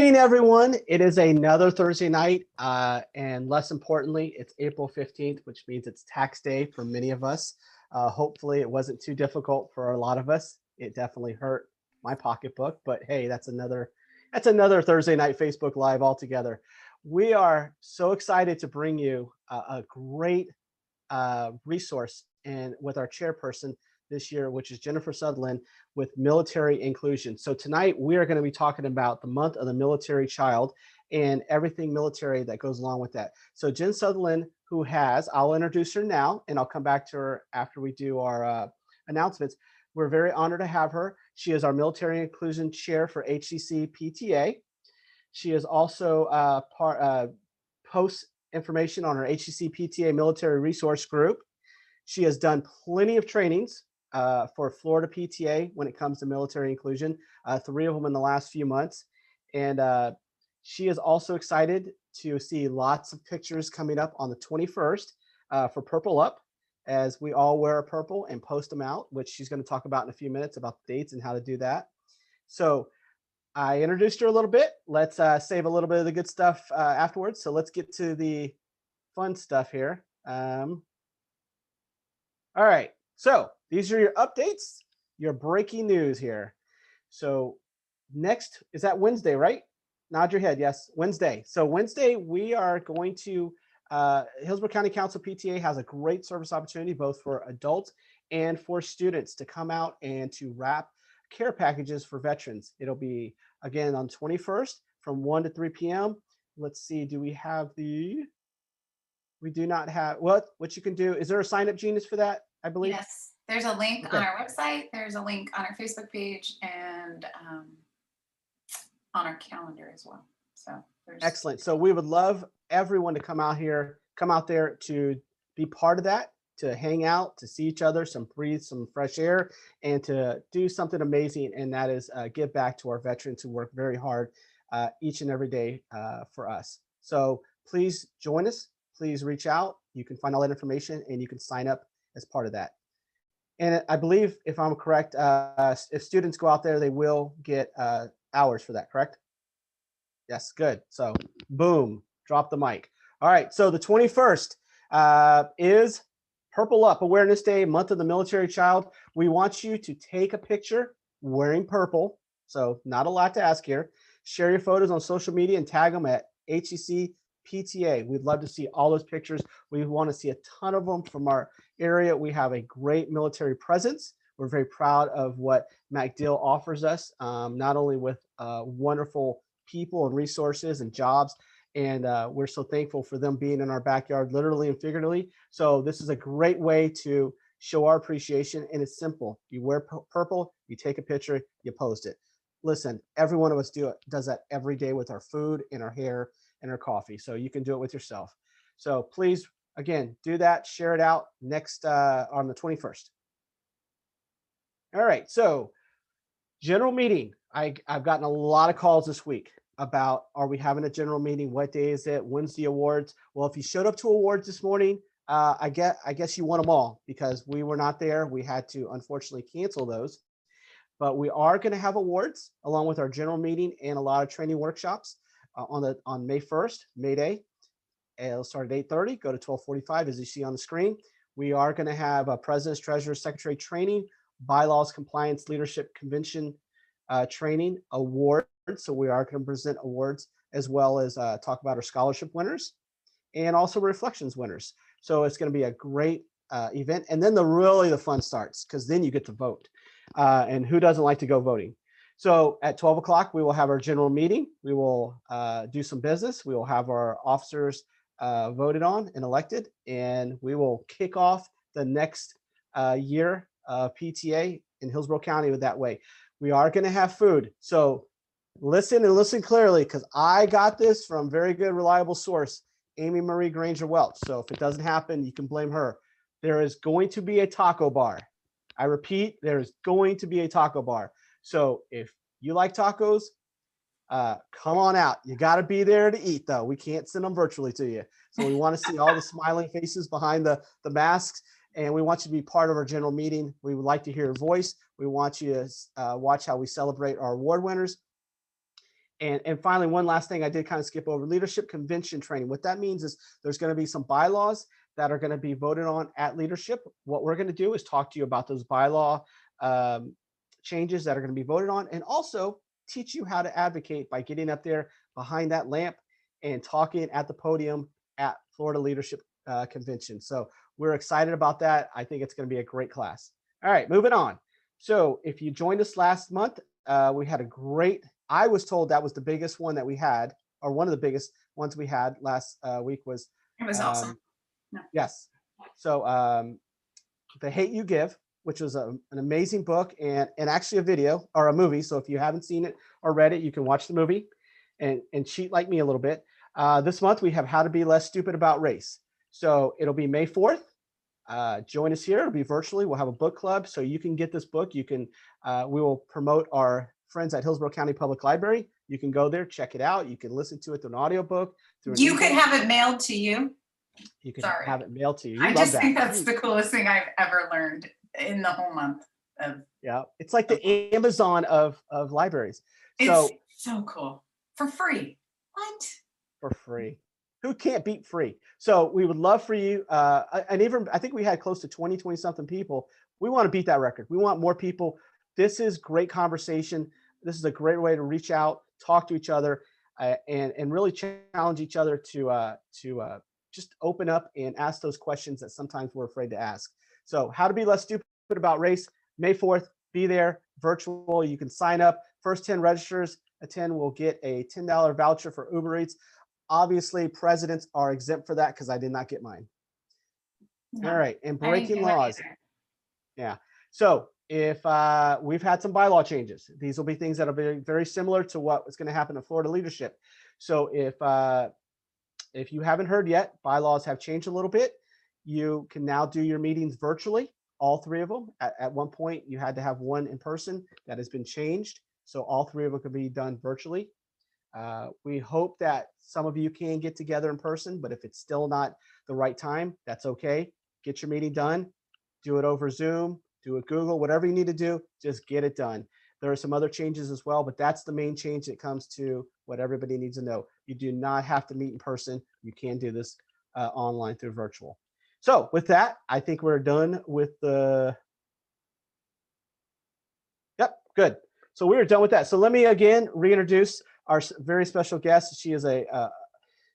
Evening, everyone. It is another Thursday night, and less importantly, it's April 15th, which means it's tax day for many of us. Hopefully, it wasn't too difficult for a lot of us. It definitely hurt my pocketbook, but hey, that's another Thursday night Facebook Live altogether. We are so excited to bring you a great resource and with our chairperson this year, which is Jennifer Sutherland with military inclusion. So tonight we are going to be talking about the month of the military child and everything military that goes along with that. So Jen Sutherland, I'll introduce her now and I'll come back to her after we do our announcements. We're very honored to have her. She is our military inclusion chair for HCC PTA. She is also posts information on our HCC PTA military resource group. She has done plenty of trainings for Florida PTA when it comes to military inclusion, 3 of them in the last few months. And she is also excited to see lots of pictures coming up on the 21st for Purple Up, as we all wear a purple and post them out, which she's going to talk about in a few minutes about the dates and how to do that. So I introduced her a little bit. Let's save a little bit of the good stuff afterwards. So let's get to the fun stuff here. All right, so these are your updates, your breaking news here. So next, is that Wednesday, right? Nod your head, yes, Wednesday. So Wednesday, we are going to, Hillsborough County Council PTA has a great service opportunity, both for adults and for students to come out and to wrap care packages for veterans. It'll be, again, on 21st from 1 to 3 p.m. Let's see, do we have we do not have, what you can do, is there a sign up genius for that, I believe? Yes, there's a link Okay. on our website, there's a link on our Facebook page, and on our calendar as well. So there's Excellent. So we would love everyone to come out there to be part of that, to hang out, to see each other, breathe some fresh air, and to do something amazing. And that is give back to our veterans who work very hard each and every day for us. So please join us. Please reach out. You can find all that information and you can sign up as part of that. And I believe, if I'm correct, if students go out there, they will get hours for that, correct? Yes, good. So boom, drop the mic. All right, so the 21st is Purple Up Awareness Day, month of the military child. We want you to take a picture wearing purple. So not a lot to ask here. Share your photos on social media and tag them at HCC PTA. We'd love to see all those pictures. We want to see a ton of them from our area. We have a great military presence. We're very proud of what MacDill offers us, not only with wonderful people and resources and jobs, and we're so thankful for them being in our backyard, literally and figuratively. So this is a great way to show our appreciation, and it's simple. You wear purple, you take a picture, you post it. Listen, every one of us does that every day with our food and our hair and our coffee. So you can do it with yourself. So please, again, do that, share it out next on the 21st. All right, so general meeting. I've gotten a lot of calls this week about, are we having a general meeting? What day is it? When's the awards? Well, if you showed up to awards this morning, I guess you won them all, because we were not there. We had to unfortunately cancel those. But we are going to have awards along with our general meeting and a lot of training workshops on May 1st, May Day. It'll start at 8:30, go to 12:45, as you see on the screen. We are going to have a President's Treasurer Secretary training, bylaws, compliance, leadership convention training, awards. So we are going to present awards, as well as talk about our scholarship winners and also reflections winners. So it's going to be a great event. And then the fun starts, because then you get to vote. And who doesn't like to go voting? So at 12 o'clock, we will have our general meeting. We will do some business. We will have our officers voted on and elected, and we will kick off the next year of PTA in Hillsborough County with that way. We are going to have food. So listen and listen clearly, because I got this from very good, reliable source, Amy Marie Granger Welch. So if it doesn't happen, you can blame her. There is going to be a taco bar. I repeat, there is going to be a taco bar. So if you like tacos, come on out. You got to be there to eat, though. We can't send them virtually to you. So we want to see all the smiling faces behind the masks, and we want you to be part of our general meeting. We would like to hear your voice. We want you to watch how we celebrate our award winners. And finally, one last thing I did kind of skip over, leadership convention training. What that means is there's going to be some bylaws that are going to be voted on at leadership. What we're going to do is talk to you about those bylaw changes that are going to be voted on, and also teach you how to advocate by getting up there behind that lamp and talking at the podium at Florida Leadership Convention. So we're excited about that. I think it's going to be a great class. All right, moving on. So if you joined us last month, we had a great, I was told that was the biggest one that we had, or one of the biggest ones we had last week was. It was awesome. No. Yes. So The Hate U Give, which was an amazing book and actually a video or a movie. So if you haven't seen it or read it, you can watch the movie and cheat like me a little bit. This month we have How to Be Less Stupid About Race. So it'll be May 4th. Join us here. It'll be virtually. We'll have a book club, so you can get this book. You can. We will promote our friends at Hillsborough County Public Library. You can go there, check it out. You can listen to it through an audiobook. You could have it mailed to you. You can have it mailed to you. I just think that's the coolest thing I've ever learned in the whole month. Yeah, it's like the Amazon of libraries. It's so cool. For free. What? For free. Who can't beat free? So we would love for you. And even I think we had close to 20 something people. We want to beat that record. We want more people. This is great conversation. This is a great way to reach out, talk to each other, and really challenge each other to just open up and ask those questions that sometimes we're afraid to ask. So How to Be Less Stupid About Race, May 4th, be there, virtual. You can sign up. First 10 registers will get a $10 voucher for Uber Eats. Obviously, presidents are exempt for that because I did not get mine. No, all right, and breaking laws. Yeah. So if we've had some bylaw changes, these will be things that will be very similar to what is going to happen in Florida leadership. So if you haven't heard yet, bylaws have changed a little bit. You can now do your meetings virtually, all three of them. At one point, you had to have one in person. That has been changed. So all three of them can be done virtually. We hope that some of you can get together in person, but if it's still not the right time, that's okay. Get your meeting done, do it over Zoom, do it Google, whatever you need to do, just get it done. There are some other changes as well, but that's the main change that comes to what everybody needs to know. You do not have to meet in person. You can do this online through virtual. So with that, I think we're done with the, yep, good. So we're done with that. So let me again reintroduce our very special guest. She is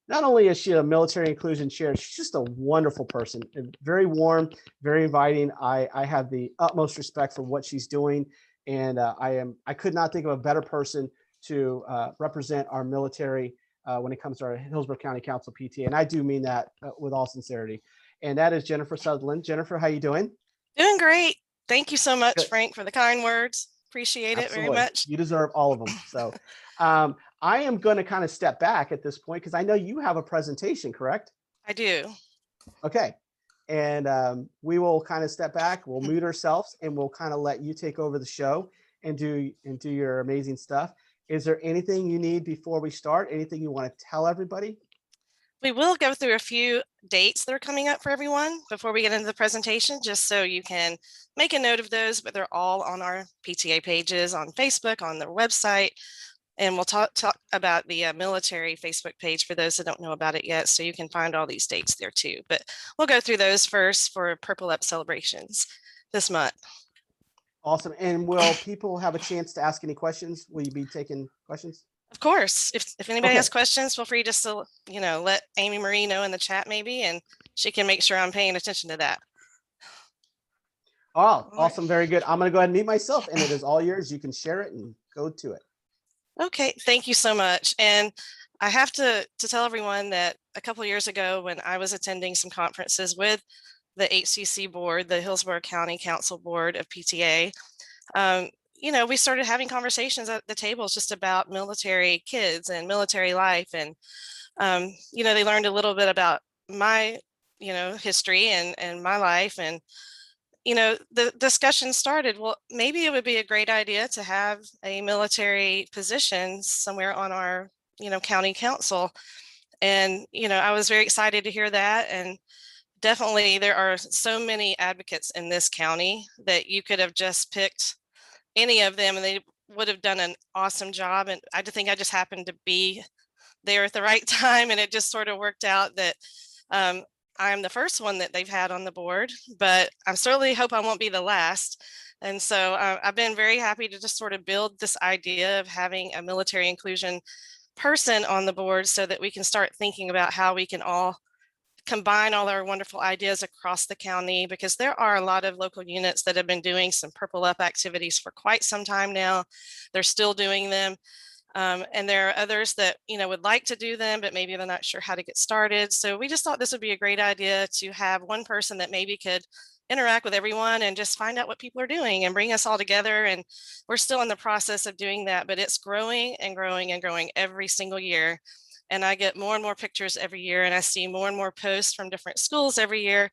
not only is she a military inclusion chair, she's just a wonderful person, very warm, very inviting. I have the utmost respect for what she's doing. And I could not think of a better person to represent our military when it comes to our Hillsborough County Council PTA. And I do mean that with all sincerity. And that is Jennifer Sutherland. Jennifer, how you doing? Doing great. Thank you so much, Frank, for the kind words. Appreciate it very much. You deserve all of them. So I am going to kind of step back at this point because I know you have a presentation, correct? I do. Okay. And we will kind of step back. We'll mute ourselves and we'll kind of let you take over the show and do your amazing stuff. Is there anything you need before we start? Anything you want to tell everybody? We will go through a few dates that are coming up for everyone before we get into the presentation, just so you can make a note of those, but they're all on our PTA pages, on Facebook, on their website. And we'll talk about the military Facebook page for those that don't know about it yet. So you can find all these dates there too. But we'll go through those first for Purple Up celebrations this month. Awesome. And will people have a chance to ask any questions? Will you be taking questions? Of course. If anybody has questions, feel free just to, let Amy Marie know in the chat maybe, and she can make sure I'm paying attention to that. Oh, awesome. Very good. I'm going to go ahead and mute myself, and it is all yours. You can share it and go to it. Okay. Thank you so much. And I have to tell everyone that a couple of years ago when I was attending some conferences with the HCC board, the Hillsborough County Council Board of PTA, we started having conversations at the tables just about military kids and military life. And, they learned a little bit about my, history and my life. And, the discussion started, well, maybe it would be a great idea to have a military position somewhere on our, county council. And, I was very excited to hear that. And definitely there are so many advocates in this county that you could have just picked any of them and they would have done an awesome job. And I think I just happened to be there at the right time. And it just sort of worked out that um, I'm the first one that they've had on the board, but I certainly hope I won't be the last. And so I've been very happy to just sort of build this idea of having a military inclusion person on the board so that we can start thinking about how we can all combine all our wonderful ideas across the county, because there are a lot of local units that have been doing some Purple Up activities for quite some time now. They're still doing them. And there are others that, would like to do them, but maybe they're not sure how to get started. So we just thought this would be a great idea to have one person that maybe could interact with everyone and just find out what people are doing and bring us all together. And we're still in the process of doing that, but it's growing and growing and growing every single year. And I get more and more pictures every year, and I see more and more posts from different schools every year.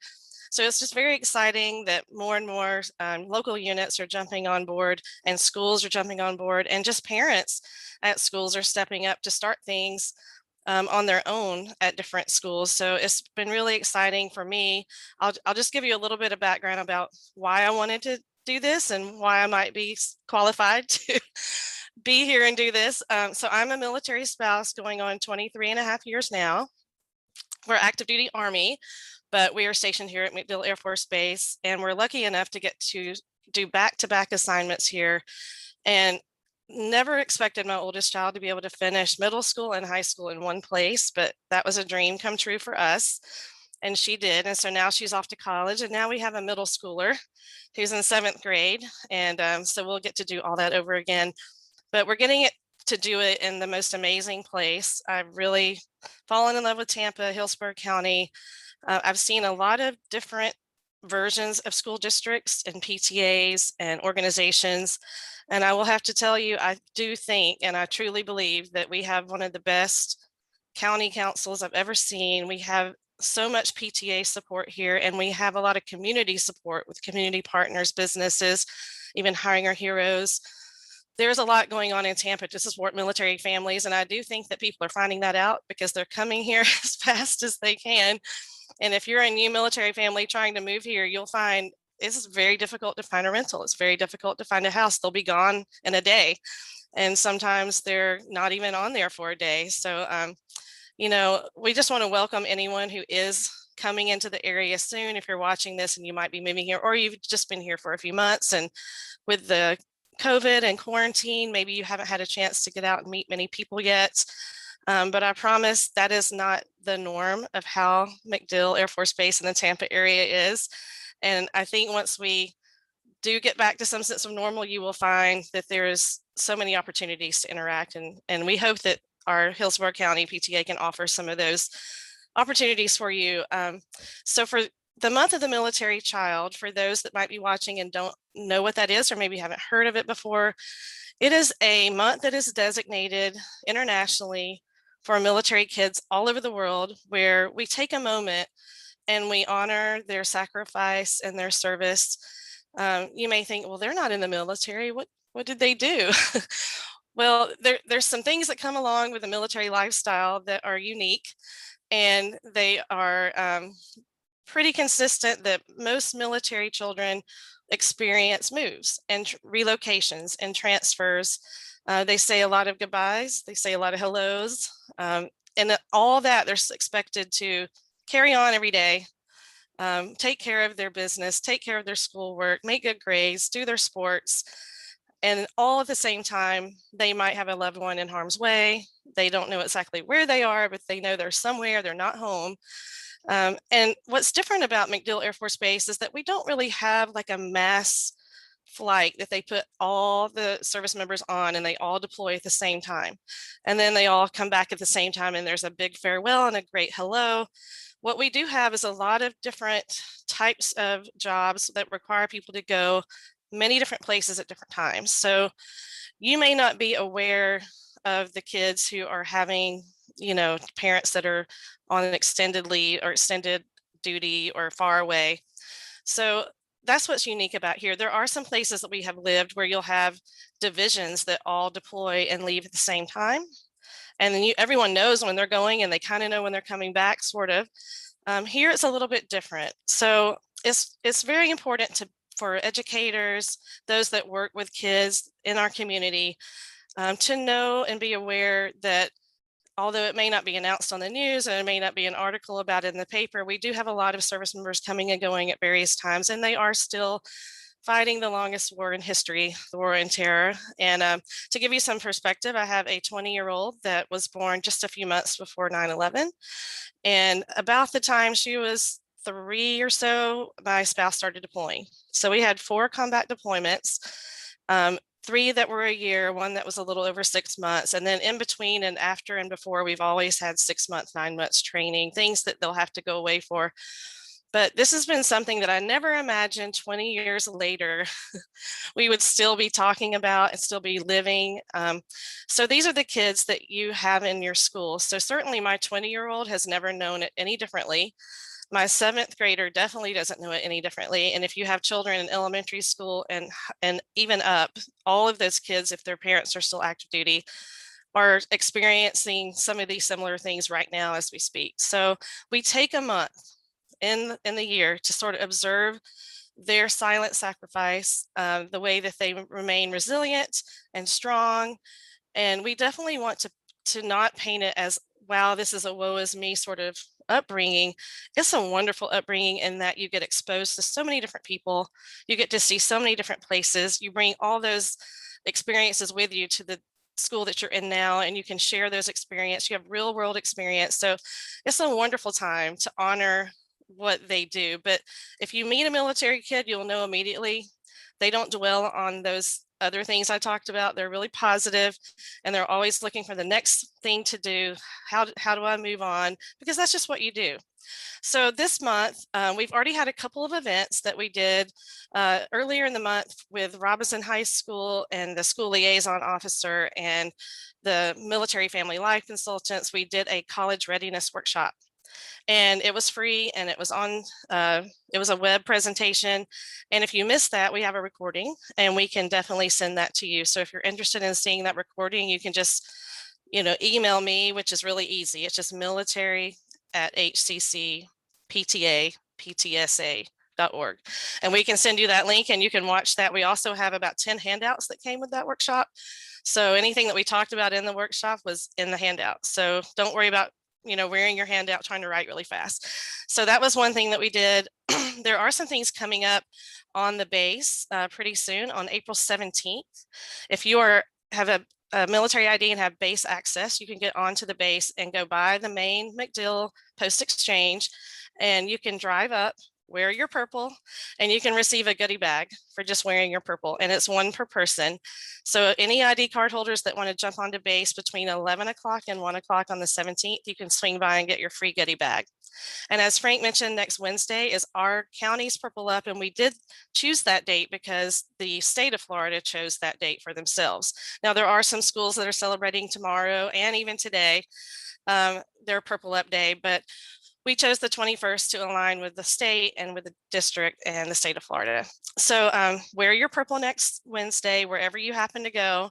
So it's just very exciting that more and more local units are jumping on board, and schools are jumping on board, and just parents at schools are stepping up to start things on their own at different schools. So it's been really exciting for me. I'll just give you a little bit of background about why I wanted to do this and why I might be qualified to be here and do this. So I'm a military spouse going on 23 and a half years now. We're active duty Army, but we are stationed here at MacDill Air Force Base, and we're lucky enough to get to do back-to-back assignments here, and never expected my oldest child to be able to finish middle school and high school in one place, but that was a dream come true for us, and she did. And so now she's off to college, and now we have a middle schooler who's in 7th grade, and so we'll get to do all that over again. But we're getting it to do it in the most amazing place. I've really fallen in love with Tampa, Hillsborough County. I've seen a lot of different versions of school districts and PTAs and organizations. And I will have to tell you, I do think, and I truly believe, that we have one of the best county councils I've ever seen. We have so much PTA support here, and we have a lot of community support with community partners, businesses, even hiring our heroes. There's a lot going on in Tampa to support military families, and I do think that people are finding that out because they're coming here as fast as they can. And if you're a new military family trying to move here, you'll find it's very difficult to find a rental. It's very difficult to find a house. They'll be gone in a day, and sometimes they're not even on there for a day. So, we just want to welcome anyone who is coming into the area soon. If you're watching this and you might be moving here, or you've just been here for a few months, and with the COVID and quarantine, maybe you haven't had a chance to get out and meet many people yet. But I promise that is not the norm of how MacDill Air Force Base in the Tampa area is. And I think once we do get back to some sense of normal, you will find that there is so many opportunities to interact. And we hope that our Hillsborough County PTA can offer some of those opportunities for you. So for the month of the military child, for those that might be watching and don't know what that is, or maybe haven't heard of it before, it is a month that is designated internationally for military kids all over the world, where we take a moment and we honor their sacrifice and their service. You may think, well, they're not in the military. What did they do? Well, there's some things that come along with the military lifestyle that are unique, and they are pretty consistent that most military children experience moves and relocations and transfers. They say a lot of goodbyes, they say a lot of hellos, and all that they're expected to carry on every day, take care of their business, take care of their schoolwork, make good grades, do their sports. And all at the same time, they might have a loved one in harm's way. They don't know exactly where they are, but they know they're somewhere, they're not home. And what's different about MacDill Air Force Base is that we don't really have like a mass flight that they put all the service members on and they all deploy at the same time. And then they all come back at the same time, and there's a big farewell and a great hello. What we do have is a lot of different types of jobs that require people to go many different places at different times. So you may not be aware of the kids who are having, parents that are on an extended leave or extended duty or far away. So that's what's unique about here. There are some places that we have lived where you'll have divisions that all deploy and leave at the same time. And then everyone knows when they're going, and they kind of know when they're coming back, sort of. Here it's a little bit different. So it's very important for educators, those that work with kids in our community, to know and be aware that although it may not be announced on the news and it may not be an article about it in the paper, we do have a lot of service members coming and going at various times, and they are still fighting the longest war in history, the war on terror. And to give you some perspective, I have a 20-year-old that was born just a few months before 9/11. And about the time she was 3 or so, my spouse started deploying. So we had 4 combat deployments. 3 that were a year, 1 that was a little over 6 months. And then in between and after and before, we've always had 6 months, 9 months training, things that they'll have to go away for. But this has been something that I never imagined 20 years later we would still be talking about and still be living. So these are the kids that you have in your school. So certainly my 20-year-old has never known it any differently. My 7th grader definitely doesn't know it any differently. And if you have children in elementary school and even up, all of those kids, if their parents are still active duty, are experiencing some of these similar things right now as we speak. So we take a month in the year to sort of observe their silent sacrifice, the way that they remain resilient and strong. And we definitely want to not paint it as, wow, this is a woe is me sort of upbringing. It's a wonderful upbringing in that you get exposed to so many different people. You get to see so many different places. You bring all those experiences with you to the school that you're in now, and you can share those experiences. You have real world experience. So it's a wonderful time to honor what they do. But if you meet a military kid, you'll know immediately they don't dwell on those other things I talked about. They're really positive, and they're always looking for the next thing to do. How do I move on? Because that's just what you do. So this month, we've already had a couple of events that we did earlier in the month with Robinson High School and the school liaison officer and the military family life consultants. We did a college readiness workshop. And it was free, and it was on, it was a web presentation. And if you missed that, we have a recording, and we can definitely send that to you. So if you're interested in seeing that recording, you can just, email me, which is really easy. It's just military@hccptaptsa.org. And we can send you that link and you can watch that. We also have about 10 handouts that came with that workshop. So anything that we talked about in the workshop was in the handout. So don't worry about wearing your hand out trying to write really fast. So that was one thing that we did. There are some things coming up on the base pretty soon on April 17th. If you have a military ID and have base access, you can get onto the base and go by the main MacDill Post Exchange, and you can drive up, wear your purple, and you can receive a goodie bag for just wearing your purple, and it's 1 per person. So any ID card holders that want to jump onto base between 11 o'clock and 1 o'clock on the 17th, you can swing by and get your free goodie bag. And as Frank mentioned, next Wednesday is our county's Purple Up, and we did choose that date because the state of Florida chose that date for themselves. Now, there are some schools that are celebrating tomorrow and even today their Purple Up Day, but we chose the 21st to align with the state and with the district and the state of Florida. So wear your purple next Wednesday, wherever you happen to go,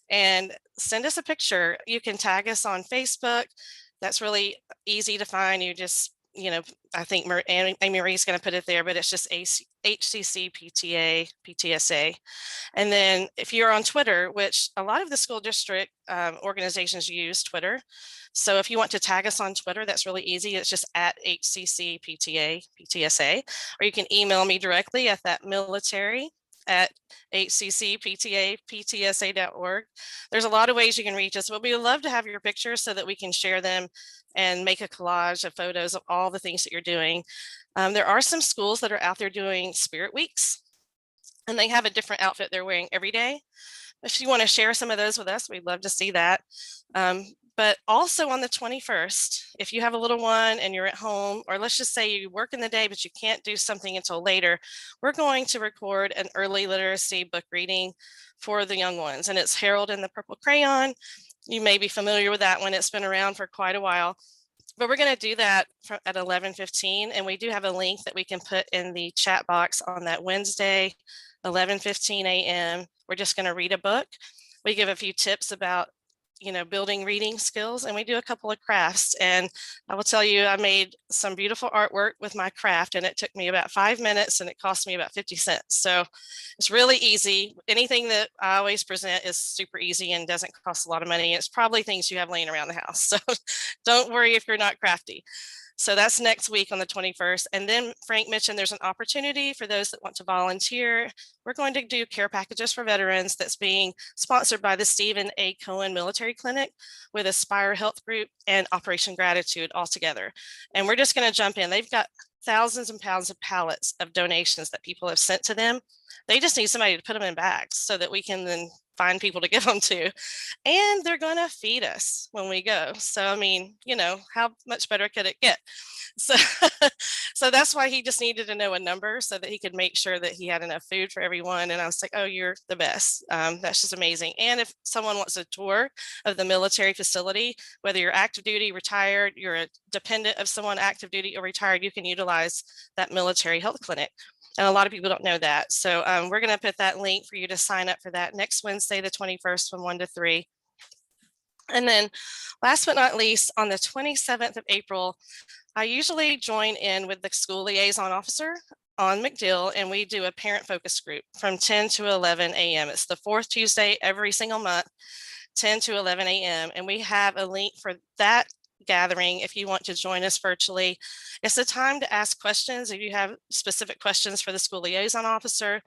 and send us a picture. You can tag us on Facebook. That's really easy to find. You just, I think Amy Marie's going to put it there, but it's just HCC PTA PTSA. And then if you're on Twitter, which a lot of the school district organizations use Twitter. So if you want to tag us on Twitter, that's really easy. It's just at HCC PTA PTSA, or you can email me directly at that military@hccptaptsa.org. There's a lot of ways you can reach us, but we would love to have your pictures so that we can share them and make a collage of photos of all the things that you're doing. There are some schools that are out there doing Spirit Weeks, and they have a different outfit they're wearing every day. If you want to share some of those with us, we'd love to see that. But also on the 21st, if you have a little one and you're at home, or let's just say you work in the day, but you can't do something until later, we're going to record an early literacy book reading for the young ones. And it's Harold and the Purple Crayon. You may be familiar with that one. It's been around for quite a while. But we're going to do that at 11:15. And we do have a link that we can put in the chat box on that Wednesday, 11:15 a.m. We're just going to read a book. We give a few tips about building reading skills, and we do a couple of crafts. And I will tell you, I made some beautiful artwork with my craft, and it took me about 5 minutes and it cost me about 50 cents. So it's really easy. Anything that I always present is super easy and doesn't cost a lot of money. It's probably things you have laying around the house. So don't worry if you're not crafty. So that's next week on the 21st. And then Frank mentioned there's an opportunity for those that want to volunteer. We're going to do care packages for veterans that's being sponsored by the Stephen A. Cohen Military Clinic with Aspire Health Group and Operation Gratitude all together. And we're just going to jump in. They've got thousands and pounds of pallets of donations that people have sent to them. They just need somebody to put them in bags so that we can then find people to give them to. And they're going to feed us when we go. So, I mean, how much better could it get? So, so that's why he just needed to know a number so that he could make sure that he had enough food for everyone. And I was like, oh, you're the best. That's just amazing. And if someone wants a tour of the military facility, whether you're active duty, retired, you're a dependent of someone active duty or retired, you can utilize that military health clinic. And a lot of people don't know that. So we're going to put that link for you to sign up for that next Wednesday, the 21st from 1 to 3. And then last but not least, on the 27th of April, I usually join in with the school liaison officer on MacDill, and we do a parent focus group from 10 to 11 a.m. It's the fourth Tuesday every single month, 10 to 11 a.m. And we have a link for that gathering if you want to join us virtually. It's the time to ask questions if you have specific questions for the school liaison officer.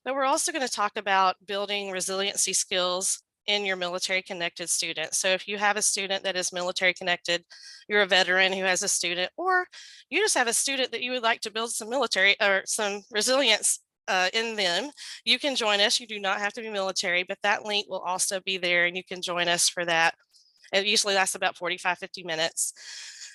But we're also going to talk about building resiliency skills in your military connected student. So if you have a student that is military connected, you're a veteran who has a student, or you just have a student that you would like to build some military or some resilience in them, you can join us. You do not have to be military, but that link will also be there and you can join us for that. It usually lasts about 45-50 minutes.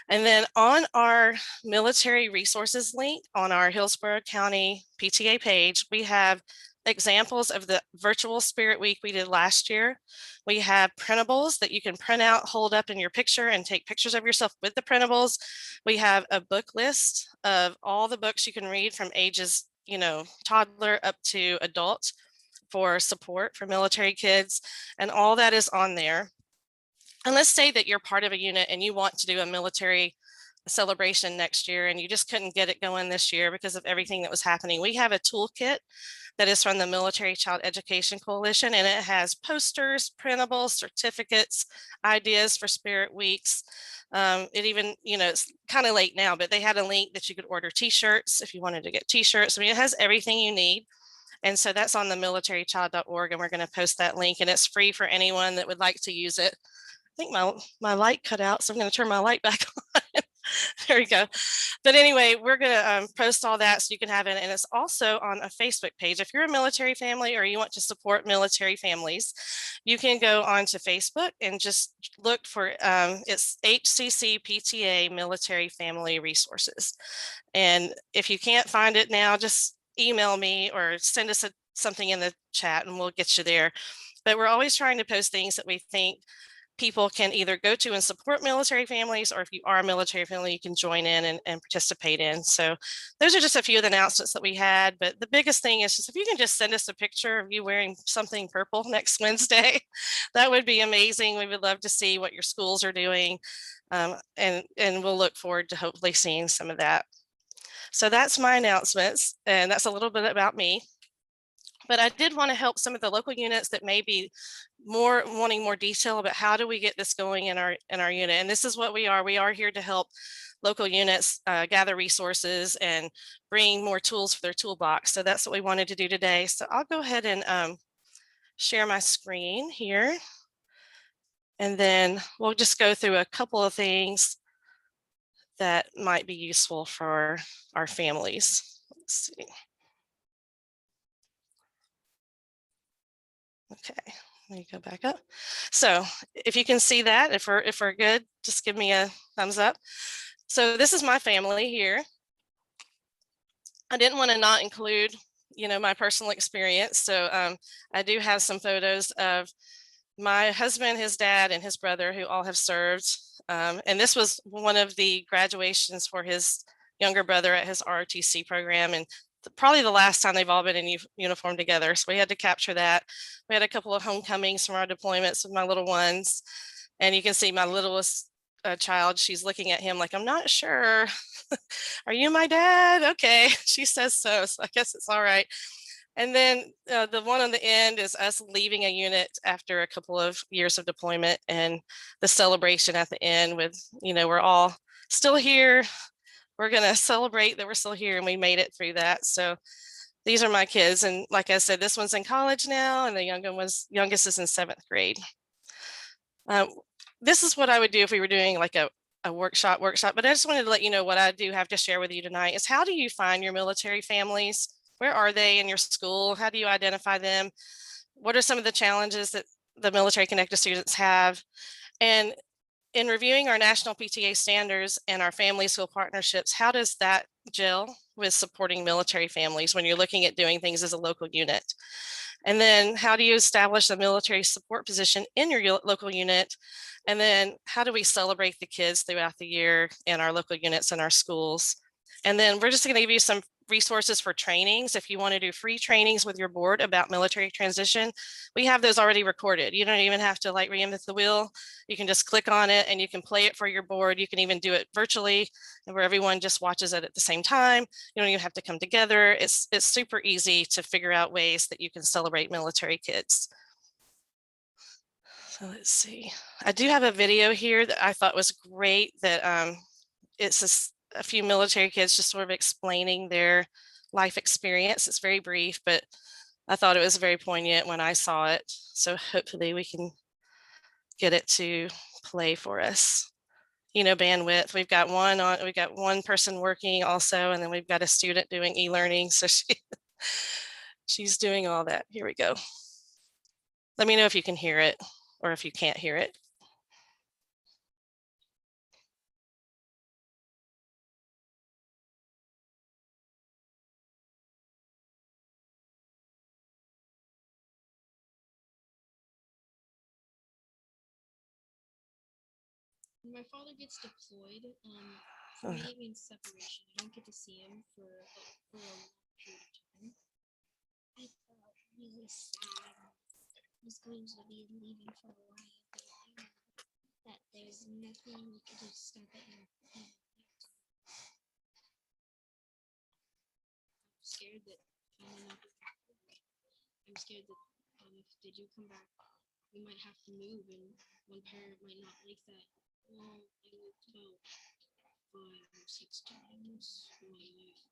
And then on our military resources link on our Hillsborough County PTA page, we have examples of the virtual Spirit Week we did last year. We have printables that you can print out, hold up in your picture and take pictures of yourself with the printables. We have a book list of all the books you can read from ages, toddler up to adult for support for military kids. And all that is on there. And let's say that you're part of a unit and you want to do a military celebration next year and you just couldn't get it going this year because of everything that was happening. We have a toolkit that is from the Military Child Education Coalition, and it has posters, printables, certificates, ideas for Spirit Weeks. It even, it's kind of late now, but they had a link that you could order t-shirts if you wanted to get t-shirts. I mean, it has everything you need. And so that's on the militarychild.org, and we're going to post that link, and it's free for anyone that would like to use it. I think my light cut out, so I'm going to turn my light back on. There we go. But anyway, we're going to post all that so you can have it. And it's also on a Facebook page. If you're a military family or you want to support military families, you can go onto Facebook and just look for it's HCC PTA Military Family Resources. And if you can't find it now, just email me or send us something in the chat and we'll get you there. But we're always trying to post things that we think people can either go to and support military families, or if you are a military family, you can join in and participate in. So those are just a few of the announcements that we had. But the biggest thing is just if you can just send us a picture of you wearing something purple next Wednesday, that would be amazing. We would love to see what your schools are doing. And we'll look forward to hopefully seeing some of that. So that's my announcements. And that's a little bit about me. But I did want to help some of the local units that may be wanting more detail about how do we get this going in our unit. And this is what we are. We are here to help local units gather resources and bring more tools for their toolbox. So that's what we wanted to do today. So I'll go ahead and share my screen here. And then we'll just go through a couple of things that might be useful for our families. Let's see. Okay, let me go back up. So if you can see that, if we're good, just give me a thumbs up. So this is my family here. I didn't want to not include, my personal experience. So I do have some photos of my husband, his dad, and his brother who all have served. And this was one of the graduations for his younger brother at his ROTC program. And probably the last time they've all been in uniform together. So we had to capture that. We had a couple of homecomings from our deployments with my little ones. And you can see my littlest child, she's looking at him like, I'm not sure. Are you my dad? Okay, she says so. So I guess it's all right. And then the one on the end is us leaving a unit after a couple of years of deployment, and the celebration at the end with, we're all still here. We're going to celebrate that we're still here and we made it through that. So these are my kids. And like I said, this one's in college now, and the youngest is in 7th grade. This is what I would do if we were doing like a workshop, but I just wanted to let you know what I do have to share with you tonight is how do you find your military families? Where are they in your school? How do you identify them? What are some of the challenges that the Military Connected students have? And in reviewing our national PTA standards and our family school partnerships, how does that gel with supporting military families when you're looking at doing things as a local unit? And then how do you establish a military support position in your local unit? And then how do we celebrate the kids throughout the year in our local units and our schools? And then we're just going to give you some resources for trainings. If you want to do free trainings with your board about military transition, we have those already recorded. You don't even have to like reinvent the wheel. You can just click on it and you can play it for your board. You can even do it virtually where everyone just watches it at the same time. You don't even have to come together. It's super easy to figure out ways that you can celebrate military kids. So let's see. I do have a video here that I thought was great that it's a few military kids just sort of explaining their life experience. It's very brief, but I thought it was very poignant when I saw it. So hopefully we can get it to play for us. Bandwidth. We've got one person working also, and then we've got a student doing e-learning. So she's doing all that. Here we go. Let me know if you can hear it or if you can't hear it. My father gets deployed. For me, it means separation. I don't get to see him for a long period of time. I felt really sad. I was going to be leaving for a while, but I know that there's nothing we could do to stop it. I'm scared that I might not be back. I'm scared that if they do come back, we might have to move, and one parent might not like that. Well, I moved about 5 or 6 times in my life.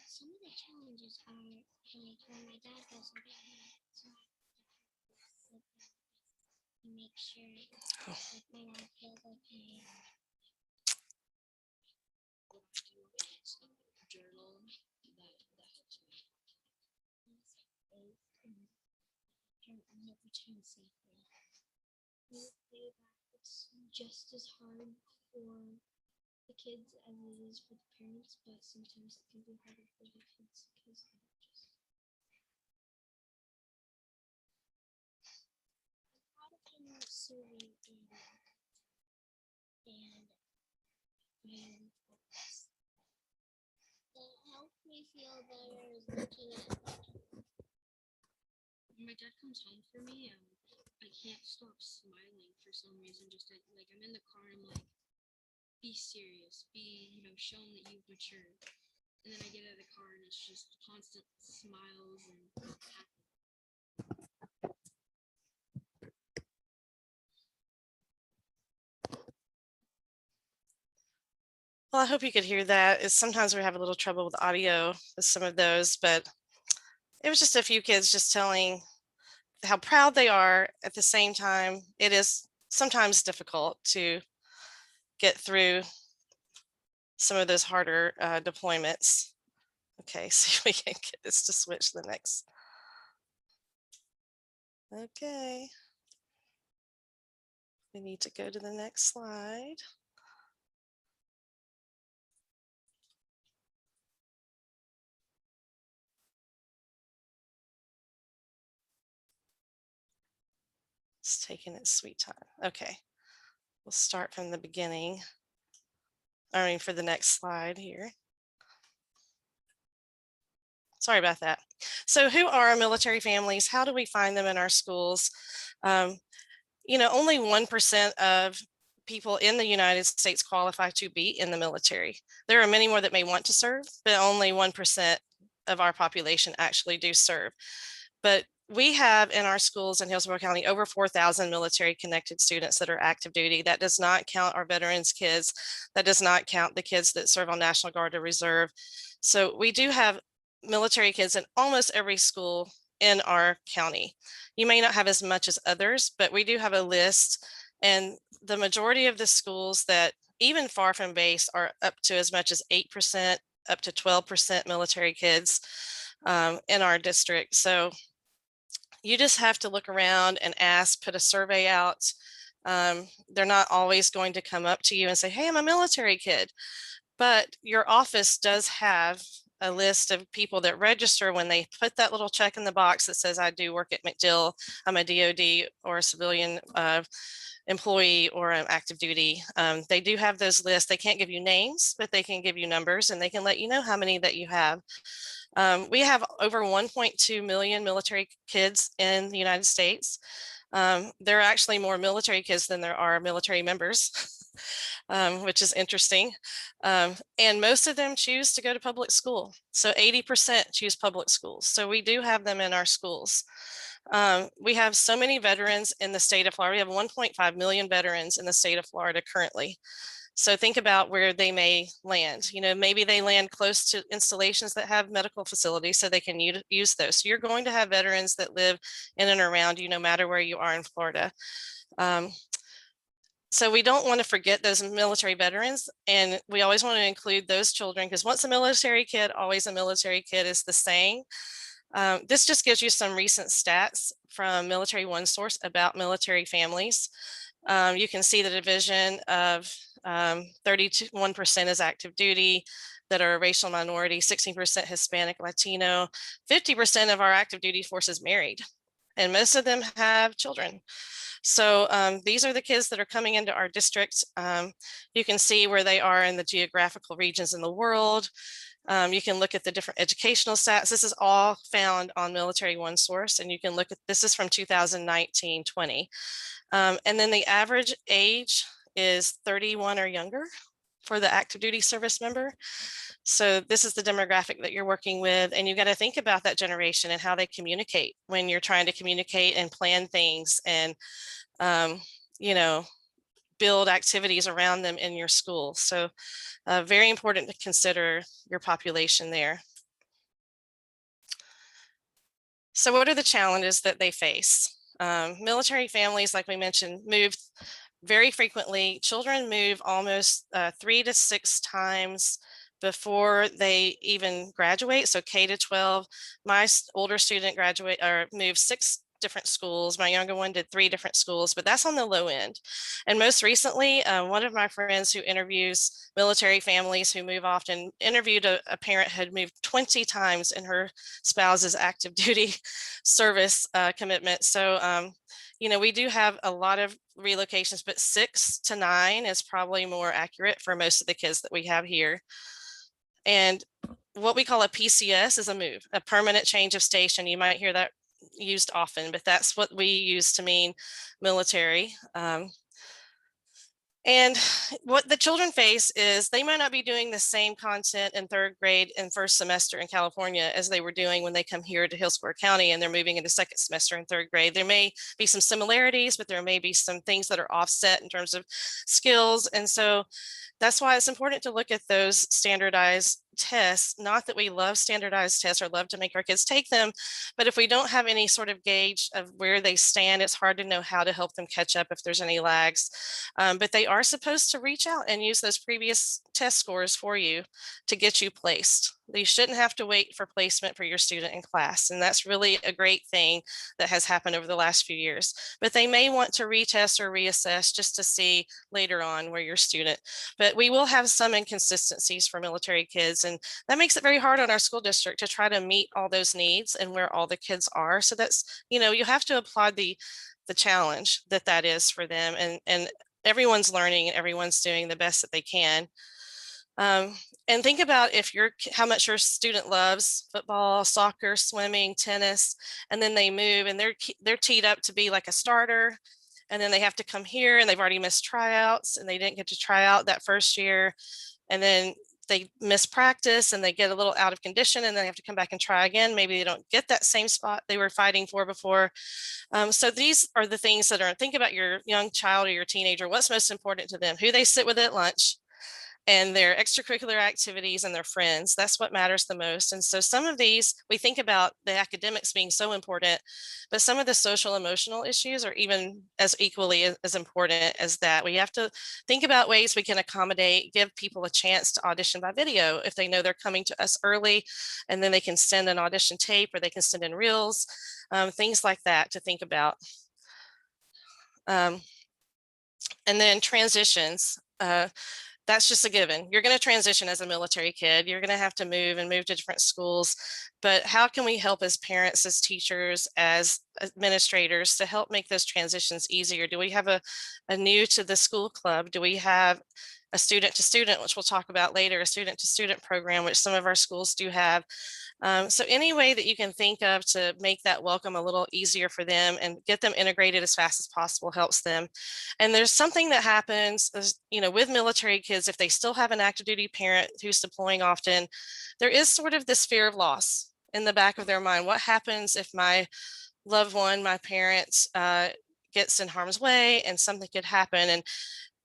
Some of the challenges are like when my dad goes away, so I have to sit there and make sure like my dad feels okay. What I do is journal. That helps me. I hope return safely. It's just as hard for the kids as it is for the parents, but sometimes it can be harder for the kids because they're just. I'm proud of him serving in Iraq and being focused. That helped me feel better is looking at when my dad comes home for me. I can't stop smiling for some reason. Just like I'm in the car, I'm like, be serious, shown that you've matured. And then I get out of the car and it's just constant smiles and happiness. Well, I hope you could hear that. Sometimes we have a little trouble with audio with some of those, but it was just a few kids just telling how proud they are. At the same time, it is sometimes difficult to get through some of those harder deployments. Okay, see if we can get this to switch to the next. Okay. We need to go to the next slide. It's taking its sweet time. Okay, we'll start from the beginning. For the next slide here. Sorry about that. So who are our military families? How do we find them in our schools? You know, only 1% of people in the United States qualify to be in the military. There are many more that may want to serve, but only 1% of our population actually do serve. But we have in our schools in Hillsborough County over 4,000 military connected students that are active duty. That does not count our veterans kids. That does not count the kids that serve on National Guard or Reserve. So we do have military kids in almost every school in our county. You may not have as much as others, but we do have a list, and the majority of the schools that even far from base are up to as much as 8%, up to 12% military kids in our district. So you just have to look around and ask, put a survey out. They're not always going to come up to you and say, hey, I'm a military kid, but your office does have a list of people that register. When they put that little check in the box that says, I do work at MacDill, I'm a DOD or a civilian employee or an active duty. They do have those lists. They can't give you names, but they can give you numbers, and they can let you know how many that you have. We have over 1.2 million military kids in the United States. There are actually more military kids than there are military members, which is interesting. And most of them choose to go to public school. So 80% choose public schools. So we do have them in our schools. We have so many veterans in the state of Florida. We have 1.5 million veterans in the state of Florida currently. So think about where they may land. You know, maybe they land close to installations that have medical facilities so they can use those. So you're going to have veterans that live in and around you, no matter where you are in Florida. So we don't want to forget those military veterans, and we always want to include those children, because once a military kid, always a military kid is the saying. This just gives you some recent stats from Military OneSource about military families. You can see the division of 31% is active duty that are a racial minority, 16% Hispanic, Latino, 50% of our active duty force is married, and most of them have children. So these are the kids that are coming into our district. You can see where they are in the geographical regions in the world. You can look at the different educational stats. This is all found on Military OneSource, and you can look at, this is from 2019-20. And then the average age is 31 or younger for the active duty service member. So this is the demographic that you're working with, and you got to think about that generation and how they communicate when you're trying to communicate and plan things and, you know, build activities around them in your school. So very important to consider your population there. So what are the challenges that they face? Military families, like we mentioned, move very frequently. Children move almost 3 to 6 times before they even graduate. So K to 12, my older student moved 6 different schools. My younger one did 3 different schools, but that's on the low end. And most recently, one of my friends who interviews military families who move often interviewed a parent who had moved 20 times in her spouse's active duty service commitment. So, you know, we do have a lot of relocations, but 6 to 9 is probably more accurate for most of the kids that we have here. And what we call a PCS is a move, a permanent change of station. You might hear that used often, but that's what we use to mean military. And what the children face is they might not be doing the same content in 3rd grade and 1st semester in California as they were doing when they come here to Hillsborough County and they're moving into 2nd semester in 3rd grade. There may be some similarities, but there may be some things that are offset in terms of skills. And so that's why it's important to look at those standardized tests. Not that we love standardized tests or love to make our kids take them, but if we don't have any sort of gauge of where they stand, it's hard to know how to help them catch up if there's any lags. But they are supposed to reach out and use those previous test scores for you to get you placed. You shouldn't have to wait for placement for your student in class. And that's really a great thing that has happened over the last few years. But they may want to retest or reassess just to see later on where your student, but we will have some inconsistencies for military kids. And that makes it very hard on our school district to try to meet all those needs and where all the kids are. So that's, you know, you have to applaud the challenge that is for them. And everyone's learning, everyone's doing the best that they can. And think about if how much your student loves football, soccer, swimming, tennis, and then they move and they're teed up to be like a starter. And then they have to come here and they've already missed tryouts and they didn't get to try out that first year. And then they miss practice and they get a little out of condition and then they have to come back and try again. Maybe they don't get that same spot they were fighting for before. So these are the things that think about your young child or your teenager, what's most important to them, who they sit with at lunch, and their extracurricular activities and their friends. That's what matters the most. And so some of these, we think about the academics being so important, but some of the social emotional issues are even as equally as important as that. We have to think about ways we can accommodate, give people a chance to audition by video if they know they're coming to us early, and then they can send an audition tape or they can send in reels, things like that to think about. And then transitions. That's just a given. You're going to transition as a military kid. You're going to have to move to different schools. But how can we help as parents, as teachers, as administrators to help make those transitions easier? Do we have a new to the school club? Do we have a student to student, which we'll talk about later, a student to student program, which some of our schools do have? So any way that you can think of to make that welcome a little easier for them and get them integrated as fast as possible helps them. And there's something that happens, with military kids, if they still have an active duty parent who's deploying often, there is sort of this fear of loss in the back of their mind. What happens if my loved one, my parents, gets in harm's way and something could happen? And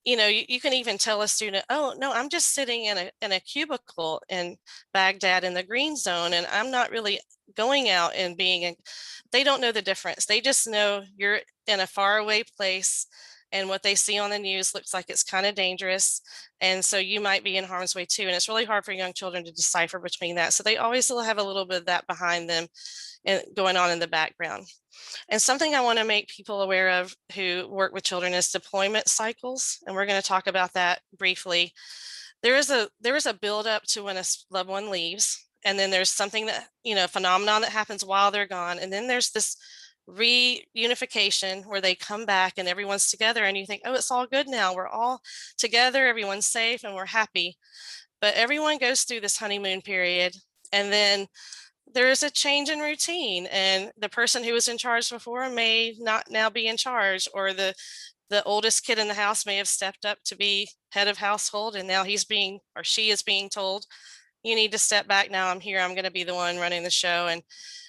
you can even tell a student, oh, no, I'm just sitting in a cubicle in Baghdad in the green zone, and I'm not really going out and they don't know the difference. They just know you're in a faraway place and what they see on the news looks like it's kind of dangerous. And so you might be in harm's way too. And it's really hard for young children to decipher between that. So they always will have a little bit of that behind them and going on in the background. And something I want to make people aware of who work with children is deployment cycles. And we're going to talk about that briefly. There is a buildup to when a loved one leaves. And then there's something that, phenomenon that happens while they're gone. And then there's this reunification where they come back and everyone's together and you think, oh, it's all good now. We're all together, everyone's safe and we're happy. But everyone goes through this honeymoon period. And then there is a change in routine and the person who was in charge before may not now be in charge, or the oldest kid in the house may have stepped up to be head of household and now she is being told, you need to step back now. I'm here. I'm going to be the one running the show. And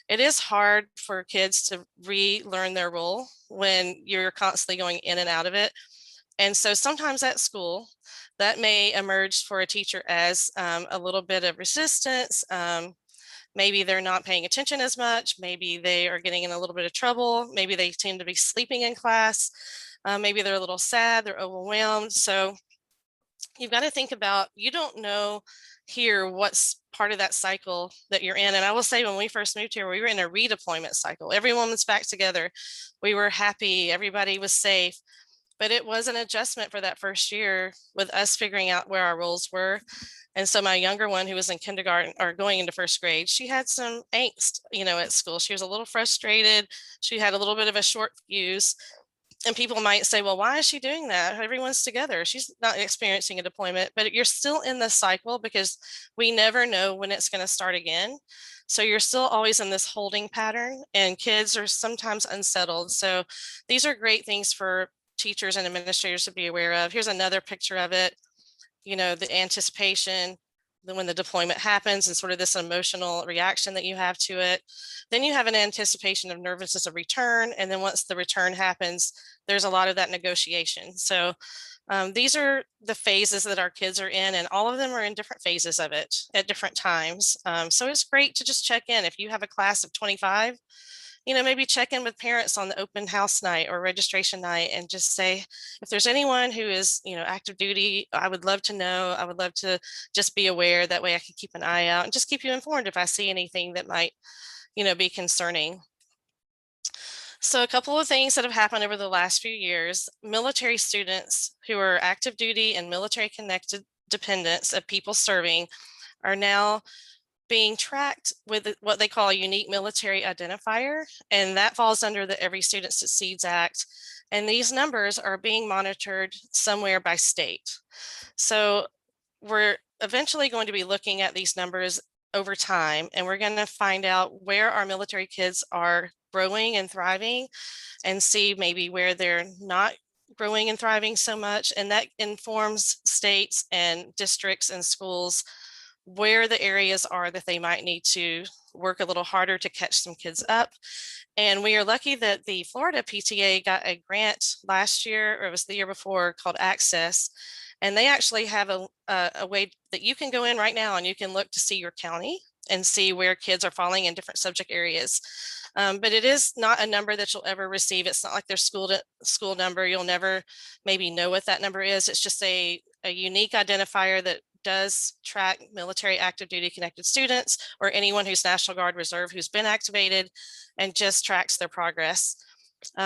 it is hard for kids to relearn their role when you're constantly going in and out of it. And so sometimes at school that may emerge for a teacher as a little bit of resistance. Maybe they're not paying attention as much. Maybe they are getting in a little bit of trouble. Maybe they tend to be sleeping in class. Maybe they're a little sad, they're overwhelmed. So you've got to think about, you don't know here what's part of that cycle that you're in. And I will say, when we first moved here, we were in a redeployment cycle. Everyone was back together. We were happy. Everybody was safe. But it was an adjustment for that first year with us figuring out where our roles were. And so my younger one, who was in kindergarten or going into first grade, she had some angst, at school. She was a little frustrated. She had a little bit of a short fuse. And people might say, well, why is she doing that? Everyone's together. She's not experiencing a deployment, but you're still in the cycle because we never know when it's going to start again. So you're still always in this holding pattern, and kids are sometimes unsettled. So these are great things for teachers and administrators to be aware of. Here's another picture of it. The anticipation, when the deployment happens and sort of this emotional reaction that you have to it. Then you have an anticipation of nervousness of return. And then once the return happens, there's a lot of that negotiation. So these are the phases that our kids are in, and all of them are in different phases of it at different times. So it's great to just check in. If you have a class of 25, maybe check in with parents on the open house night or registration night and just say, if there's anyone who is, active duty, I would love to know. I would love to just be aware. That way I can keep an eye out and just keep you informed if I see anything that might, be concerning. So a couple of things that have happened over the last few years: military students who are active duty and military connected dependents of people serving are now being tracked with what they call a unique military identifier, and that falls under the Every Student Succeeds Act. And these numbers are being monitored somewhere by state. So eventually going to be looking at these numbers over time, and we're going to find out where our military kids are growing and thriving, and see maybe where they're not growing and thriving so much. And that informs states and districts and schools where the areas are that they might need to work a little harder to catch some kids up. And we are lucky that the Florida PTA got a grant last year, or it was the year before, called Access. And they actually have a way that you can go in right now and you can look to see your county and see where kids are falling in different subject areas. But it is not a number that you'll ever receive. It's not like their school number. You'll never maybe know what that number is. It's just a unique identifier that does track military active duty connected students, or anyone who's National Guard Reserve who's been activated, and just tracks their progress.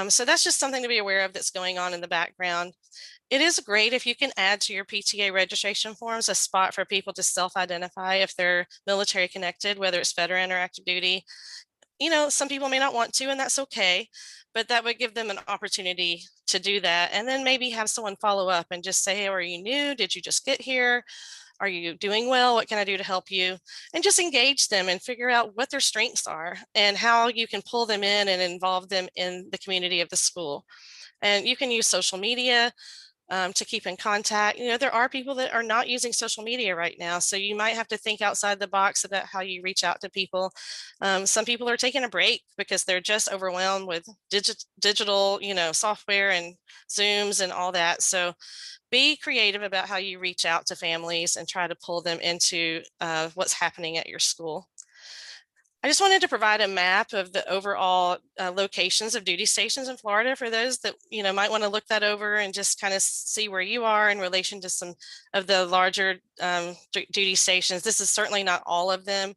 So that's just something to be aware of that's going on in the background. It is great if you can add to your PTA registration forms a spot for people to self-identify if they're military connected, whether it's veteran or active duty. You know, some people may not want to, and that's okay, but that would give them an opportunity to do that. And then maybe have someone follow up and just say, hey, are you new? Did you just get here? Are you doing well? What can I do to help you? And just engage them and figure out what their strengths are and how you can pull them in and involve them in the community of the school. And you can use social media to keep in contact. You know, there are people that are not using social media right now, so you might have to think outside the box about how you reach out to people. Some people are taking a break because they're just overwhelmed with digital, you know, software and Zooms and all that. So be creative about how you reach out to families and try to pull them into what's happening at your school. I just wanted to provide a map of the overall locations of duty stations in Florida for those that, you know, might want to look that over and just kind of see where you are in relation to some of the larger duty stations. This is certainly not all of them.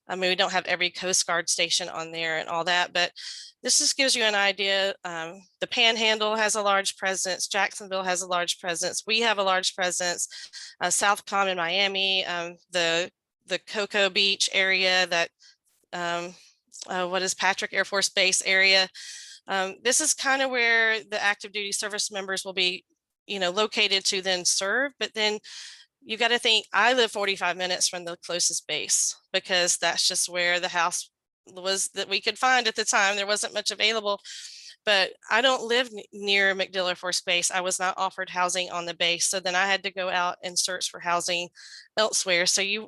I mean, we don't have every Coast Guard station on there and all that, but this just gives you an idea. The Panhandle has a large presence. Jacksonville has a large presence. We have a large presence. Southcom in Miami, the Cocoa Beach area, that what is Patrick Air Force Base area. This is kind of where the active duty service members will be, you know, located to then serve. But then you got to think, I live 45 minutes from the closest base because that's just where the house was that we could find at the time. There wasn't much available. But I don't live near MacDill Air Force Base. I was not offered housing on the base. So then I had to go out and search for housing elsewhere. So you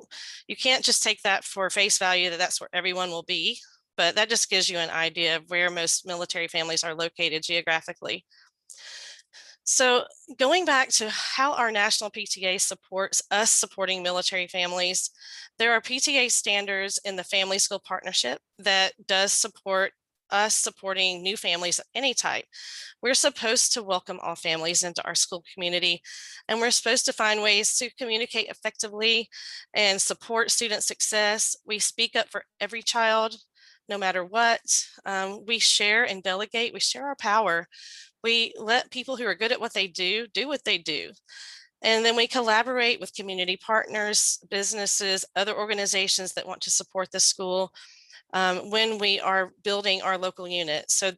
can't just take that for face value that that's where everyone will be, but that just gives you an idea of where most military families are located geographically. So going back to how our national PTA supports us supporting military families, there are PTA standards in the Family School Partnership that does support us supporting new families of any type. We're supposed to welcome all families into our school community, and we're supposed to find ways to communicate effectively and support student success. We speak up for every child, no matter what. We share and delegate. We share our power. We let people who are good at what they do what they do. And then we collaborate with community partners, businesses, other organizations that want to support the school when we are building our local unit. So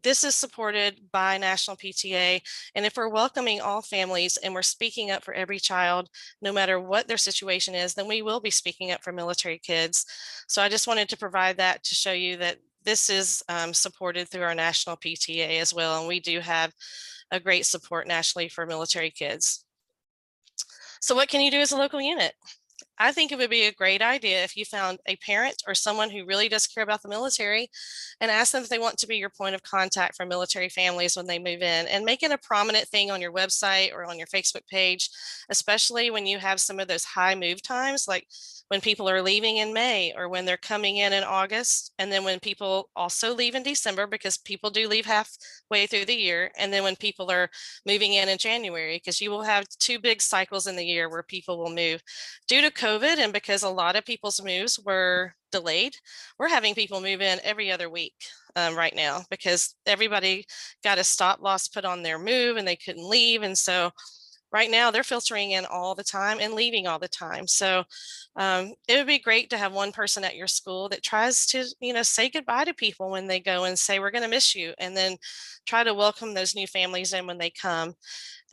this is supported by National PTA. And if we're welcoming all families and we're speaking up for every child, no matter what their situation is, then we will be speaking up for military kids. So I just wanted to provide that to show you that this is supported through our National PTA as well. And we do have a great support nationally for military kids. So what can you do as a local unit? I think it would be a great idea if you found a parent or someone who really does care about the military and ask them if they want to be your point of contact for military families when they move in, and make it a prominent thing on your website or on your Facebook page, especially when you have some of those high move times, like when people are leaving in May or when they're coming in August. And then when people also leave in December, because people do leave halfway through the year. And then when people are moving in January, because you will have two big cycles in the year where people will move. Due to COVID, and because a lot of people's moves were delayed, we're having people move in every other week right now because everybody got a stop loss put on their move and they couldn't leave. And so right now they're filtering in all the time and leaving all the time. So it would be great to have one person at your school that tries to, say goodbye to people when they go and say, we're going to miss you. And then try to welcome those new families in when they come.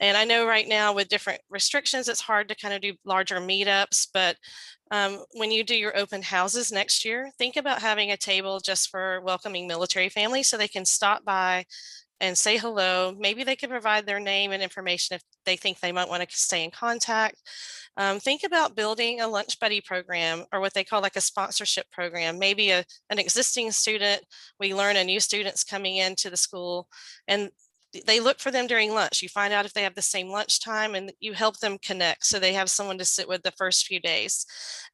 And I know right now with different restrictions, it's hard to kind of do larger meetups, but when you do your open houses next year, think about having a table just for welcoming military families so they can stop by and say hello. Maybe they can provide their name and information if they think they might want to stay in contact. Think about building a lunch buddy program, or what they call like a sponsorship program. Maybe an existing student, we learn a new student's coming into the school, and they look for them during lunch. You find out if they have the same lunch time, and you help them connect so they have someone to sit with the first few days,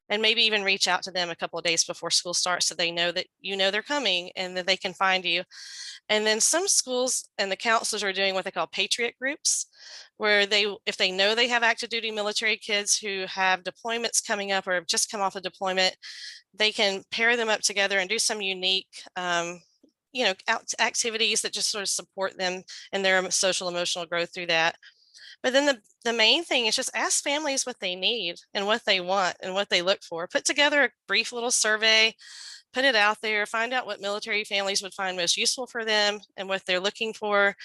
and maybe even reach out to them a couple of days before school starts so they know that you know they're coming and that they can find you. And then some schools and the counselors are doing what they call patriot groups, where if they know they have active duty military kids who have deployments coming up or have just come off a deployment, they can pair them up together and do some unique activities that just sort of support them in their social emotional growth through that. But then the main thing is just ask families what they need and what they want and what they look for. Put together a brief little survey, put it out there, find out what military families would find most useful for them and what they're looking for.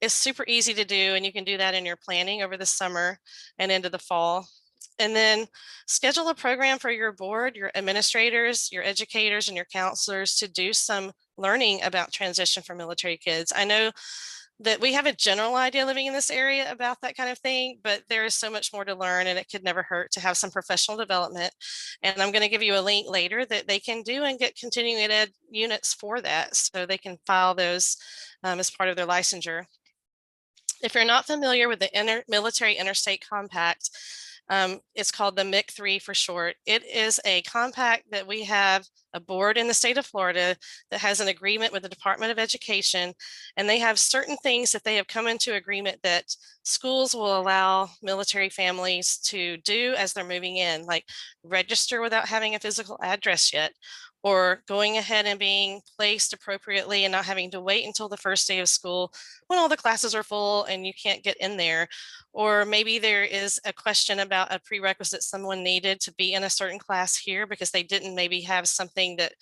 It's super easy to do, and you can do that in your planning over the summer and into the fall. And then schedule a program for your board, your administrators, your educators, and your counselors to do some learning about transition for military kids. I know that we have a general idea living in this area about that kind of thing, but there is so much more to learn, and it could never hurt to have some professional development. And I'm going to give you a link later that they can do and get continuing ed units for that, so they can file those as part of their licensure. If you're not familiar with the Military Interstate Compact, it's called the MIC3 for short. It is a compact that we have a board in the state of Florida that has an agreement with the Department of Education, and they have certain things that they have come into agreement that schools will allow military families to do as they're moving in, like register without having a physical address yet, or going ahead and being placed appropriately and not having to wait until the first day of school when all the classes are full and you can't get in there. Or maybe there is a question about a prerequisite someone needed to be in a certain class here because they didn't maybe have something that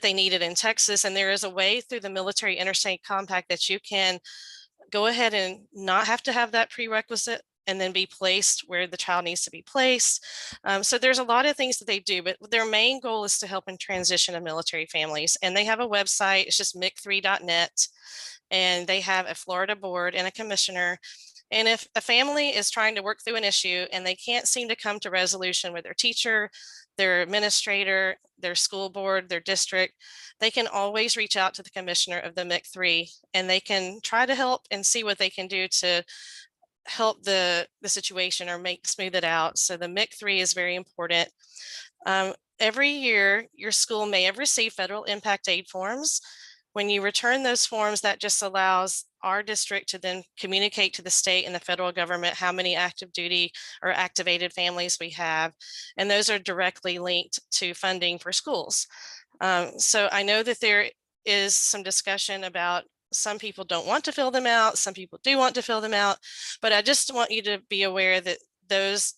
they needed in Texas. And there is a way through the Military Interstate Compact that you can go ahead and not have to have that prerequisite and then be placed where the child needs to be placed. So there's a lot of things that they do, but their main goal is to help in transition of military families. And they have a website, it's just mic3.net, and they have a Florida board and a commissioner. And if a family is trying to work through an issue and they can't seem to come to resolution with their teacher, their administrator, their school board, their district, they can always reach out to the commissioner of the MIC3, and they can try to help and see what they can do to help the situation or smooth it out. So the MIC3 is very important. Every year, your school may have received federal impact aid forms. When you return those forms, that just allows our district to then communicate to the state and the federal government how many active duty or activated families we have. And those are directly linked to funding for schools. So I know that there is some discussion about some people don't want to fill them out, some people do want to fill them out, but I just want you to be aware that those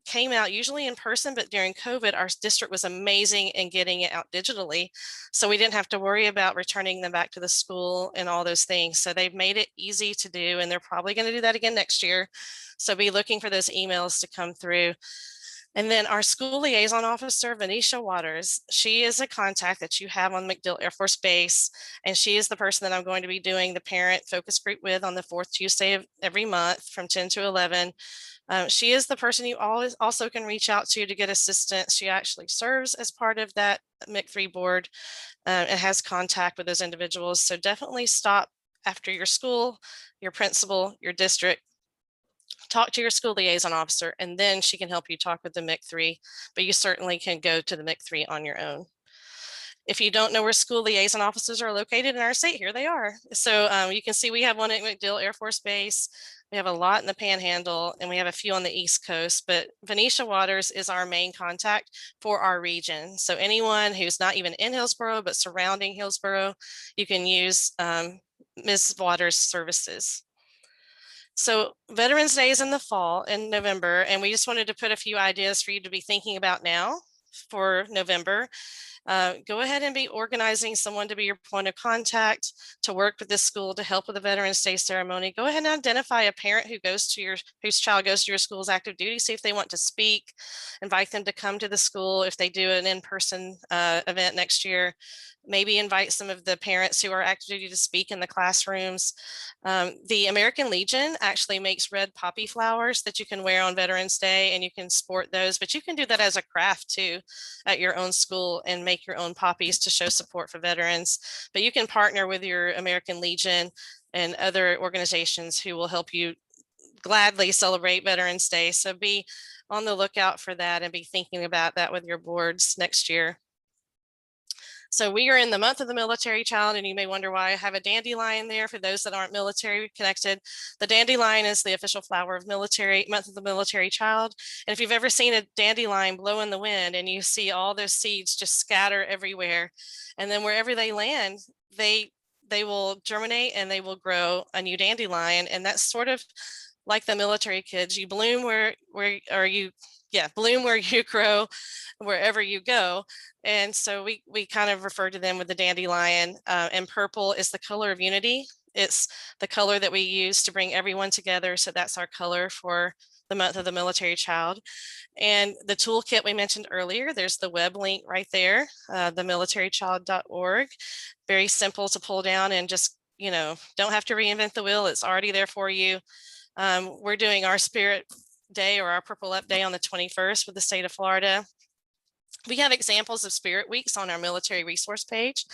came out usually in person, but during COVID, our district was amazing in getting it out digitally. So we didn't have to worry about returning them back to the school and all those things. So they've made it easy to do, and they're probably going to do that again next year. So be looking for those emails to come through. And then our school liaison officer, Venetia Waters, she is a contact that you have on MacDill Air Force Base. And she is the person that I'm going to be doing the parent focus group with on the fourth Tuesday of every month from 10 to 11. She is the person you always also can reach out to get assistance. She actually serves as part of that MIC3 board and has contact with those individuals. So definitely stop after your school, your principal, your district, talk to your school liaison officer, and then she can help you talk with the MIC3, but you certainly can go to the MIC3 on your own. If you don't know where school liaison officers are located in our state, here they are. So you can see we have one at MacDill Air Force Base. We have a lot in the Panhandle, and we have a few on the East Coast, but Venetia Waters is our main contact for our region. So anyone who's not even in Hillsborough, but surrounding Hillsborough, you can use Ms. Waters' services. So Veterans Day is in the fall in November, and we just wanted to put a few ideas for you to be thinking about now for November. go ahead and be organizing someone to be your point of contact to work with this school to help with the Veterans Day ceremony. Go ahead and identify a parent whose child goes to your school's active duty. See if they want to speak, invite them to come to the school. If they do an in-person event next year, maybe invite some of the parents who are active duty to speak in the classrooms. The American Legion actually makes red poppy flowers that you can wear on Veterans Day, and you can sport those, but you can do that as a craft too at your own school and make your own poppies to show support for veterans. But you can partner with your American Legion and other organizations who will help you gladly celebrate Veterans Day. So be on the lookout for that and be thinking about that with your boards next year. So we are in the month of the military child, and you may wonder why I have a dandelion there. For those that aren't military connected, the dandelion is the official flower of month of the military child. And if you've ever seen a dandelion blow in the wind and you see all those seeds just scatter everywhere, and then wherever they land, they will germinate and they will grow a new dandelion. And that's sort of like the military kids. You bloom bloom where you grow, wherever you go. And so we kind of refer to them with the dandelion, and purple is the color of unity. It's the color that we use to bring everyone together. So that's our color for the month of the military child. And the toolkit we mentioned earlier, there's the web link right there, themilitarychild.org. Very simple to pull down and just, don't have to reinvent the wheel. It's already there for you. We're doing our Spirit Day or our Purple Up Day on the 21st with the state of Florida. We have examples of Spirit Weeks on our military resource page,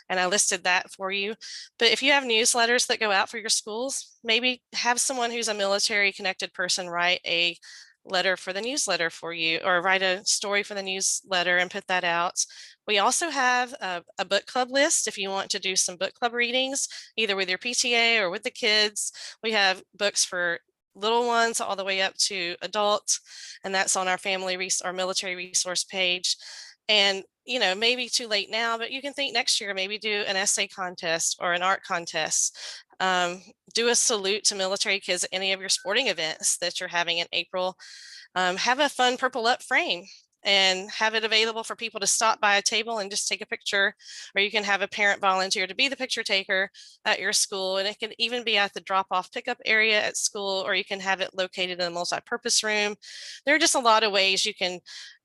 and I listed that for you. But if you have newsletters that go out for your schools, maybe have someone who's a military connected person write a letter for the newsletter for you, or write a story for the newsletter and put that out. We also have a book club list if you want to do some book club readings, either with your PTA or with the kids. We have books for little ones all the way up to adults, and that's on our our military resource page. And maybe too late now, but you can think next year, maybe do an essay contest or an art contest. Do a salute to military kids at any of your sporting events that you're having in April. Have a fun Purple Up frame and have it available for people to stop by a table and just take a picture, or you can have a parent volunteer to be the picture taker at your school. And it can even be at the drop-off pickup area at school, or you can have it located in a multi-purpose room. There are just a lot of ways you can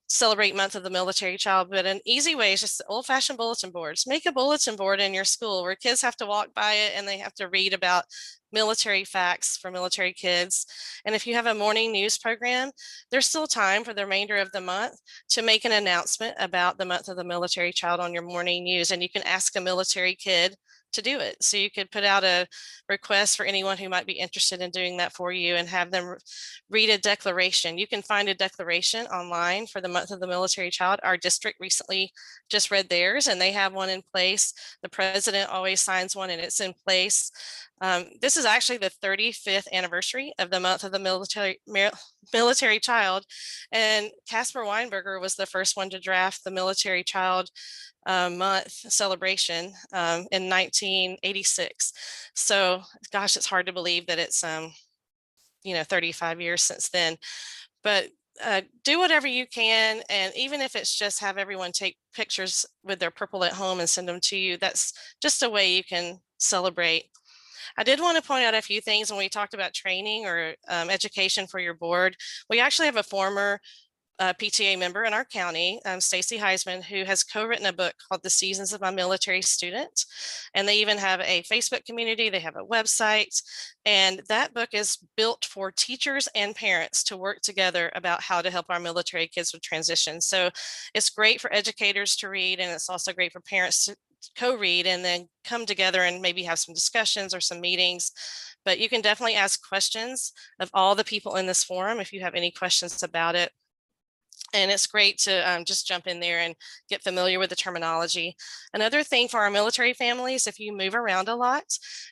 celebrate month of the military child, but an easy way is just old-fashioned bulletin boards. Make a bulletin board in your school where kids have to walk by it and they have to read about military facts for military kids. And if you have a morning news program, there's still time for the remainder of the month to make an announcement about the month of the military child on your morning news, and you can ask a military kid to do it. So you could put out a request for anyone who might be interested in doing that for you and have them read a declaration. You can find a declaration online for the month of the military child. Our district recently just read theirs, and they have one in place. The president always signs one, and it's in place. This is actually the 35th anniversary of the month of the military child, and Caspar Weinberger was the first one to draft the military child month celebration in 1986. So gosh, it's hard to believe that it's 35 years since then. But do whatever you can, and even if it's just have everyone take pictures with their purple at home and send them to you, that's just a way you can celebrate. I did want to point out a few things when we talked about training or education for your board. We actually have a former PTA member in our county, Stacy Heisman, who has co-written a book called The Seasons of My Military Student. And they even have a Facebook community, they have a website, and that book is built for teachers and parents to work together about how to help our military kids with transition. So it's great for educators to read, and it's also great for parents to co-read and then come together and maybe have some discussions or some meetings. But you can definitely ask questions of all the people in this forum if you have any questions about it. And it's great to just jump in there and get familiar with the terminology. Another thing for our military families, if you move around a lot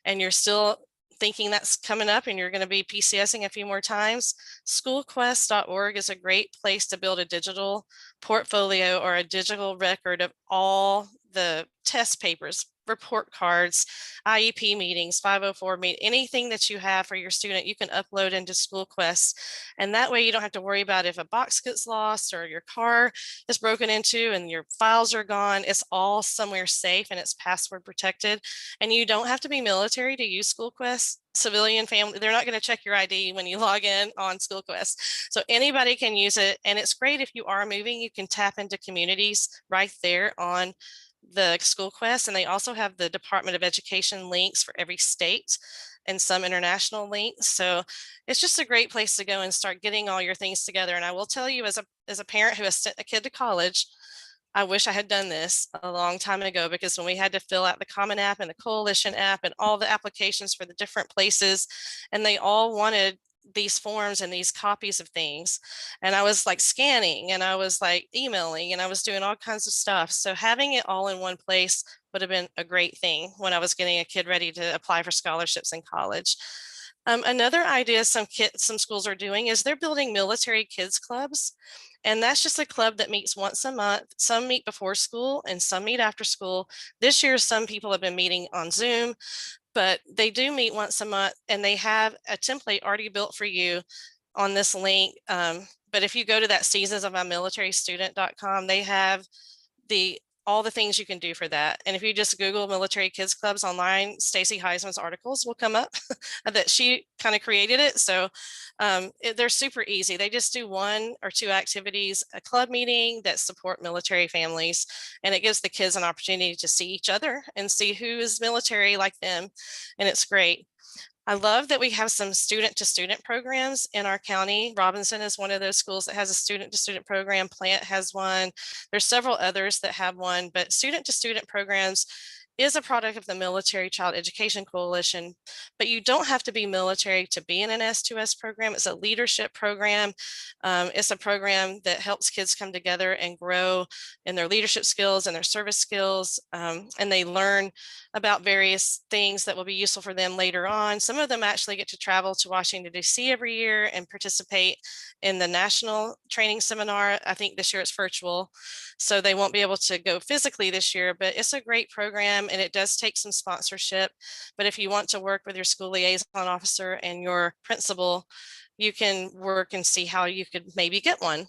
and you're still thinking that's coming up and you're going to be PCSing a few more times, schoolquest.org is a great place to build a digital portfolio or a digital record of all the test papers, report cards, IEP meetings, 504 meet, anything that you have for your student, you can upload into SchoolQuest. And that way you don't have to worry about if a box gets lost or your car is broken into and your files are gone. It's all somewhere safe and it's password protected. And you don't have to be military to use SchoolQuest. Civilian family, they're not going to check your ID when you log in on SchoolQuest. So anybody can use it. And it's great if you are moving, you can tap into communities right there on the SchoolQuest. And they also have the Department of Education links for every state and some international links. So it's just a great place to go and start getting all your things together. And I will tell you, as a parent who has sent a kid to college, I wish I had done this a long time ago, because when we had to fill out the Common App and the Coalition app and all the applications for the different places, and they all wanted these forms and these copies of things. And I was like scanning and I was like emailing and I was doing all kinds of stuff. So having it all in one place would have been a great thing when I was getting a kid ready to apply for scholarships in college. Another idea some schools are doing is they're building military kids clubs. And that's just a club that meets once a month. Some meet before school and some meet after school. This year, some people have been meeting on Zoom, but they do meet once a month and they have a template already built for you on this link. But if you go to that seasonsofmymilitarystudent.com, they have all the things you can do for that. And if you just Google military kids clubs online, Stacy Heisman's articles will come up that she kind of created it. So they're super easy. They just do 1 or 2 activities, a club meeting that support military families, and it gives the kids an opportunity to see each other and see who is military like them. And it's great. I love that we have some student-to-student programs in our county. Robinson is one of those schools that has a student-to-student program. Plant has one. There's several others that have one, but student-to-student programs is a product of the Military Child Education Coalition, but you don't have to be military to be in an S2S program. It's a leadership program. It's a program that helps kids come together and grow in their leadership skills and their service skills, and they learn about various things that will be useful for them later on. Some of them actually get to travel to Washington, D.C. every year and participate in the national training seminar. I think this year it's virtual, so they won't be able to go physically this year, but it's a great program and it does take some sponsorship. But if you want to work with your school liaison officer and your principal, you can work and see how you could maybe get one.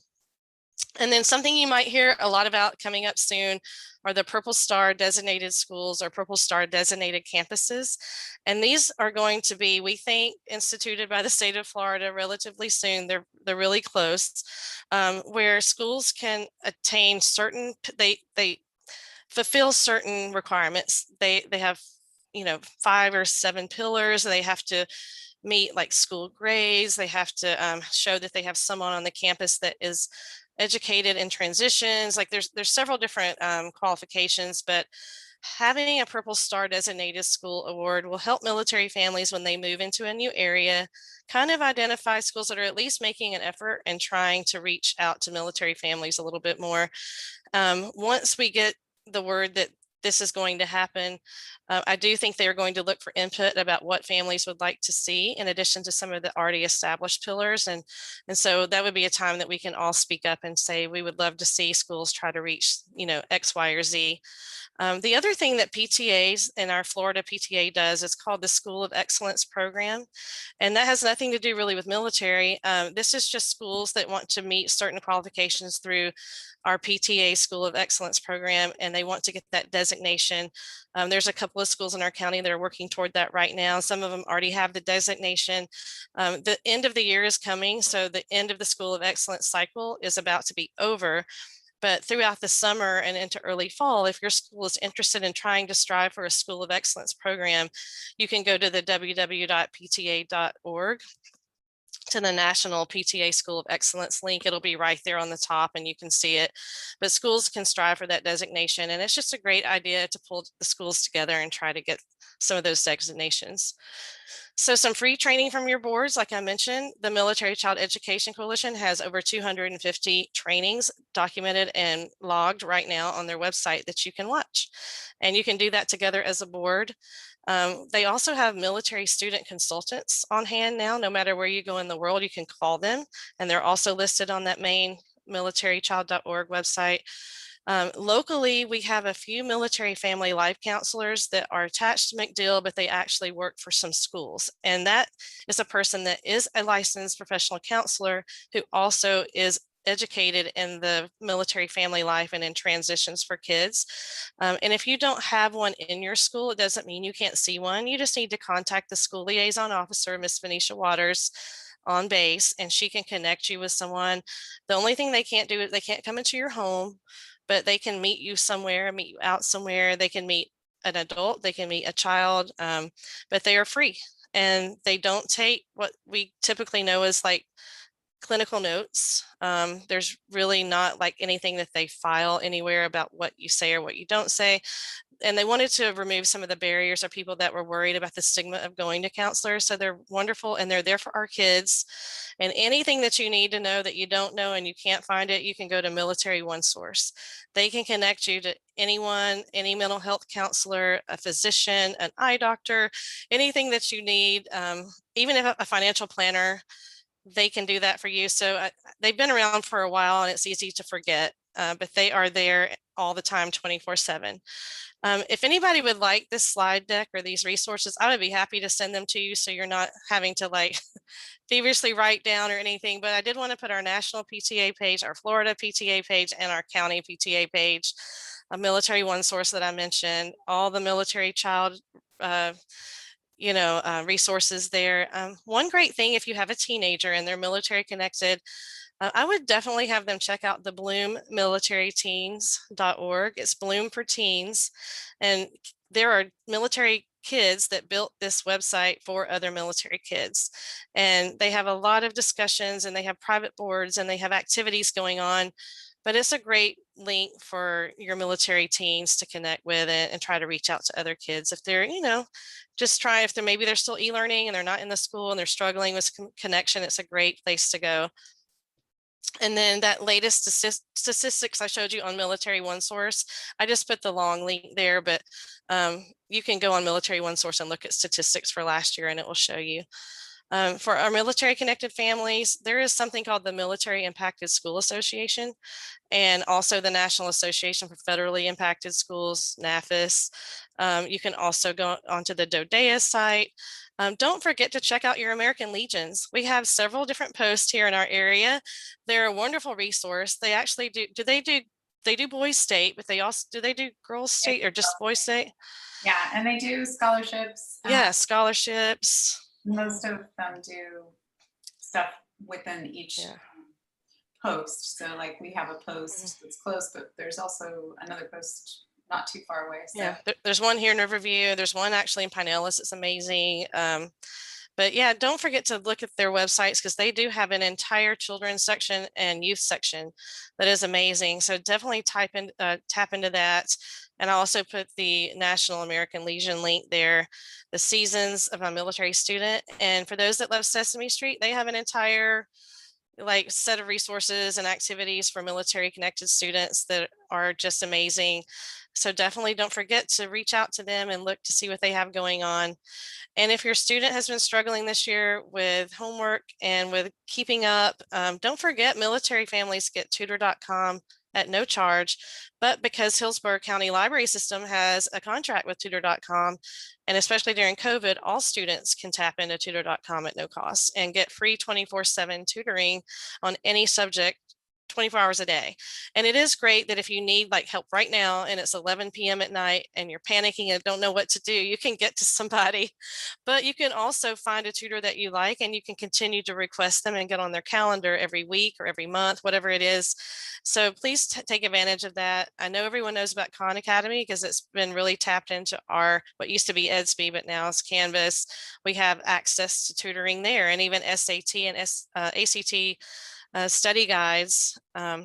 And then something you might hear a lot about coming up soon are the Purple Star designated schools or Purple Star designated campuses. And these are going to be, we think, instituted by the state of Florida relatively soon. They're really close, where schools can attain certain, they fulfill certain requirements. They have, 5 or 7 pillars. They have to meet like school grades. They have to show that they have someone on the campus that is educated in transitions. Like there's several different qualifications, but having a Purple Star designated school award will help military families when they move into a new area kind of identify schools that are at least making an effort and trying to reach out to military families a little bit more. Once we get the word that this is going to happen, I do think they're going to look for input about what families would like to see in addition to some of the already established pillars. And so that would be a time that we can all speak up and say, we would love to see schools try to reach, X, Y, or Z. The other thing that PTAs in our Florida PTA does is called the School of Excellence program. And that has nothing to do really with military. This is just schools that want to meet certain qualifications through our PTA School of Excellence program, and they want to get that designation. There's a couple of schools in our county that are working toward that right now. Some of them already have the designation. The end of the year is coming, so the end of the School of Excellence cycle is about to be over. But throughout the summer and into early fall, if your school is interested in trying to strive for a School of Excellence program, you can go to the www.pta.org to the National PTA School of Excellence link. It'll be right there on the top and you can see it. But schools can strive for that designation. And it's just a great idea to pull the schools together and try to get some of those designations. So some free training from your boards. Like I mentioned, the Military Child Education Coalition has over 250 trainings documented and logged right now on their website that you can watch. And you can do that together as a board. They also have military student consultants on hand now. No matter where you go in the world, you can call them. And they're also listed on that main militarychild.org website. Locally, we have a few military family life counselors that are attached to MacDill, but they actually work for some schools. And that is a person that is a licensed professional counselor who also is educated in the military family life and in transitions for kids. And if you don't have one in your school, it doesn't mean you can't see one. You just need to contact the school liaison officer, Miss Venetia Waters, on base, and she can connect you with someone. The only thing they can't do is they can't come into your home, but they can meet you somewhere, meet you out somewhere. They can meet an adult, they can meet a child, but they are free and they don't take what we typically know as like clinical notes. There's really not like anything that they file anywhere about what you say or what you don't say. And they wanted to remove some of the barriers of people that were worried about the stigma of going to counselors. So they're wonderful and they're there for our kids. And anything that you need to know that you don't know and you can't find it, you can go to Military One Source. They can connect you to anyone, any mental health counselor, a physician, an eye doctor, anything that you need, even if a financial planner, they can do that for you. So they've been around for a while and it's easy to forget, but they are there all the time, 24/7. If anybody would like this slide deck or these resources, I would be happy to send them to you so you're not having to like feverishly write down or anything. But I did want to put our national PTA page, our Florida PTA page, and our county PTA page, a Military One Source that I mentioned, all the military child resources there. One great thing, if you have a teenager and they're military connected, I would definitely have them check out the bloommilitaryteens.org. It's Bloom for Teens. And there are military kids that built this website for other military kids. And they have a lot of discussions and they have private boards and they have activities going on. But it's a great link for your military teens to connect with and try to reach out to other kids if they're, just try if they're maybe they're still e-learning and they're not in the school and they're struggling with connection. It's a great place to go. And then that latest statistics I showed you on Military One Source, I just put the long link there, but you can go on Military One Source and look at statistics for last year and it will show you. For our military connected families, there is something called the Military Impacted School Association and also the National Association for Federally Impacted Schools, NAFIS. You can also go onto the DODEA site. Don't forget to check out your American Legions. We have several different posts here in our area. They're a wonderful resource. They actually they do boys state, but they also, do they do girls state or just boys state? Yeah, and they do scholarships. Yeah, scholarships. Most of them do stuff within each post. So like we have a post that's close, but there's also another post not too far away. So. Yeah, there's one here in Riverview. There's one actually in Pinellas. It's amazing. But yeah, don't forget to look at their websites because they do have an entire children's section and youth section that is amazing. So definitely tap into that. And I also put the National American Legion link there, the Seasons of a Military Student. And for those that love Sesame Street, they have an entire like set of resources and activities for military connected students that are just amazing. So definitely don't forget to reach out to them and look to see what they have going on. And if your student has been struggling this year with homework and with keeping up, don't forget military families get tutor.com at no charge, but because Hillsborough County Library System has a contract with tutor.com, and especially during COVID, all students can tap into tutor.com at no cost and get free 24/7 tutoring on any subject 24 hours a day. And it is great that if you need like help right now and it's 11 p.m. at night and you're panicking and don't know what to do, you can get to somebody. But you can also find a tutor that you like and you can continue to request them and get on their calendar every week or every month, whatever it is. So please take advantage of that. I know everyone knows about Khan Academy because it's been really tapped into our what used to be EDSB, but now it's Canvas. We have access to tutoring there and even SAT and ACT study guides.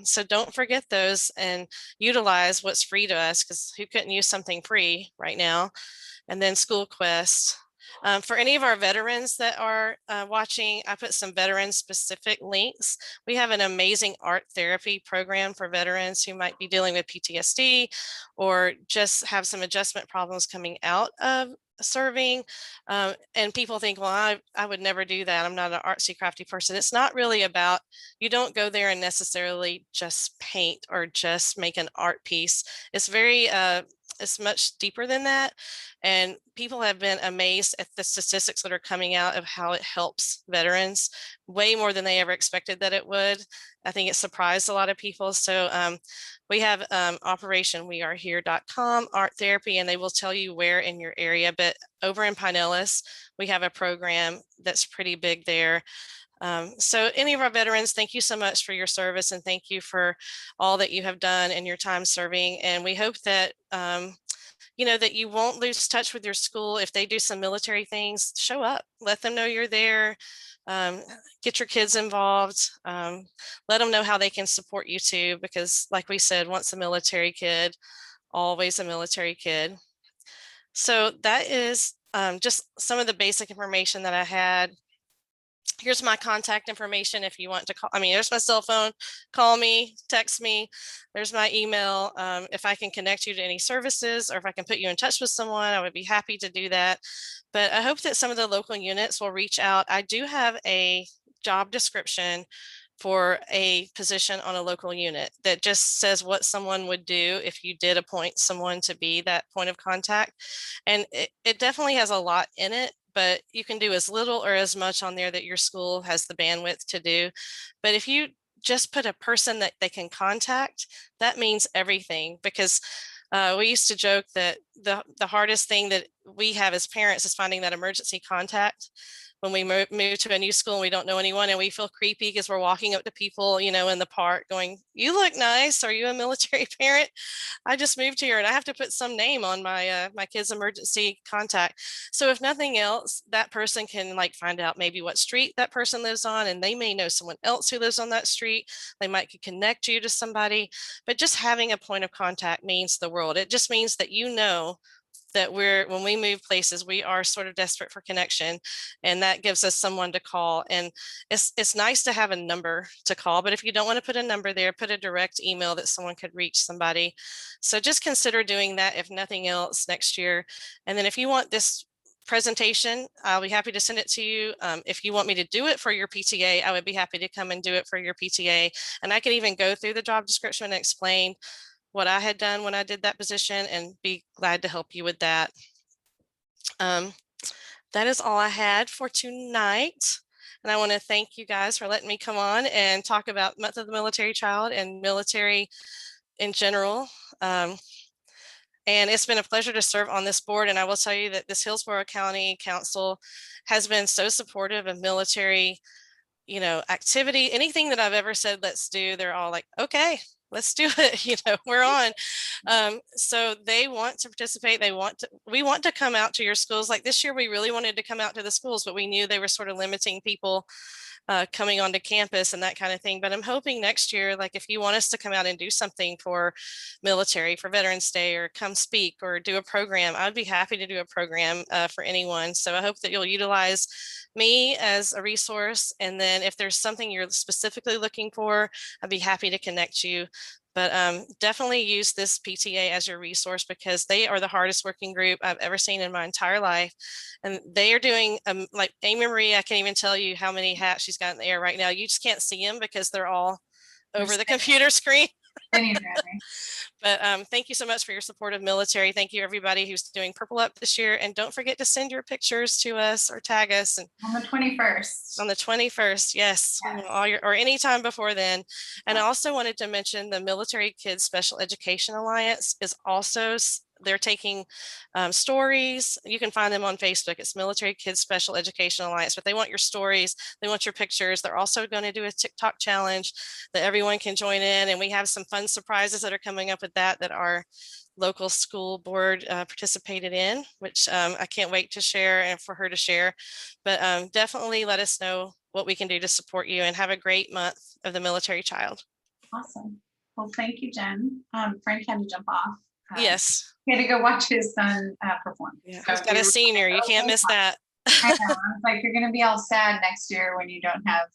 So don't forget those and utilize what's free to us because who couldn't use something free right now? And then School Quest. For any of our veterans that are watching, I put some veteran specific links. We have an amazing art therapy program for veterans who might be dealing with PTSD or just have some adjustment problems coming out of serving. And people think, well, I would never do that. I'm not an artsy crafty person. It's not really about, you don't go there and necessarily just paint or just make an art piece. It's very, it's much deeper than that. And people have been amazed at the statistics that are coming out of how it helps veterans way more than they ever expected that it would. I think it surprised a lot of people. So we have Operation wearehere.com art therapy, and they will tell you where in your area. But over in Pinellas, we have a program that's pretty big there. So any of our veterans, thank you so much for your service, and thank you for all that you have done in your time serving. And we hope that you know, that you won't lose touch with your school. If they do some military things, show up, let them know you're there, get your kids involved, let them know how they can support you too, because like we said, once a military kid, always a military kid. So that is just some of the basic information that I had. Here's my contact information if you want to call. I mean, there's my cell phone, call me, text me. There's my email. If I can connect you to any services or if I can put you in touch with someone, I would be happy to do that. But I hope that some of the local units will reach out. I do have a job description for a position on a local unit that just says what someone would do if you did appoint someone to be that point of contact. And it definitely has a lot in it, but you can do as little or as much on there that your school has the bandwidth to do. But if you just put a person that they can contact, that means everything, because we used to joke that the hardest thing that we have as parents is finding that emergency contact when we move to a new school and we don't know anyone, and we feel creepy because we're walking up to people, you know, in the park going, you look nice. Are you a military parent? I just moved here and I have to put some name on my my kid's emergency contact. So if nothing else, that person can like find out maybe what street that person lives on, and they may know someone else who lives on that street. They might connect you to somebody, but just having a point of contact means the world. It just means that you know that when we move places, we are sort of desperate for connection, and that gives us someone to call. And it's nice to have a number to call, but if you don't want to put a number there, put a direct email that someone could reach somebody. So just consider doing that if nothing else next year. And then if you want this presentation, I'll be happy to send it to you. If you want me to do it for your PTA, I would be happy to come and do it for your PTA. And I could even go through the job description and explain what I had done when I did that position, and be glad to help you with that. That is all I had for tonight. And I want to thank you guys for letting me come on and talk about Month of the Military Child and military in general. And it's been a pleasure to serve on this board. And I will tell you that this Hillsborough County Council has been so supportive of military, you know, activity. Anything that I've ever said, let's do, they're all like, okay, let's do it. You know, we're on. So they want to participate. We want to come out to your schools. Like this year, we really wanted to come out to the schools, but we knew they were sort of limiting people coming onto campus and that kind of thing. But I'm hoping next year, like if you want us to come out and do something for military, for Veterans Day, or come speak or do a program, I'd be happy to do a program for anyone. So I hope that you'll utilize me as a resource. And then if there's something you're specifically looking for, I'd be happy to connect you. But definitely use this PTA as your resource, because they are the hardest working group I've ever seen in my entire life. And they are doing, like Amy Marie, I can't even tell you how many hats she's got in the air right now. You just can't see them because they're all over the computer screen. But thank you so much for your support of military. Thank you everybody who's doing Purple Up this year. And don't forget to send your pictures to us or tag us. And on the 21st. On the 21st, yes. Or anytime before then. And I also wanted to mention the Military Kids Special Education Alliance is also, they're taking stories. You can find them on Facebook. It's Military Kids Special Education Alliance, but they want your stories. They want your pictures. They're also going to do a TikTok challenge that everyone can join in. And we have some fun surprises that are coming up with that our local school board participated in, which I can't wait to share and for her to share. But definitely let us know what we can do to support you, and have a great month of the military child. Awesome. Well, thank you, Jen. Frank had to jump off. Yes. He had to go watch his son perform. Yeah. So We've got we a were senior. You like, can't "Okay, miss that. I know. I was like, you're gonna be all sad next year when you don't have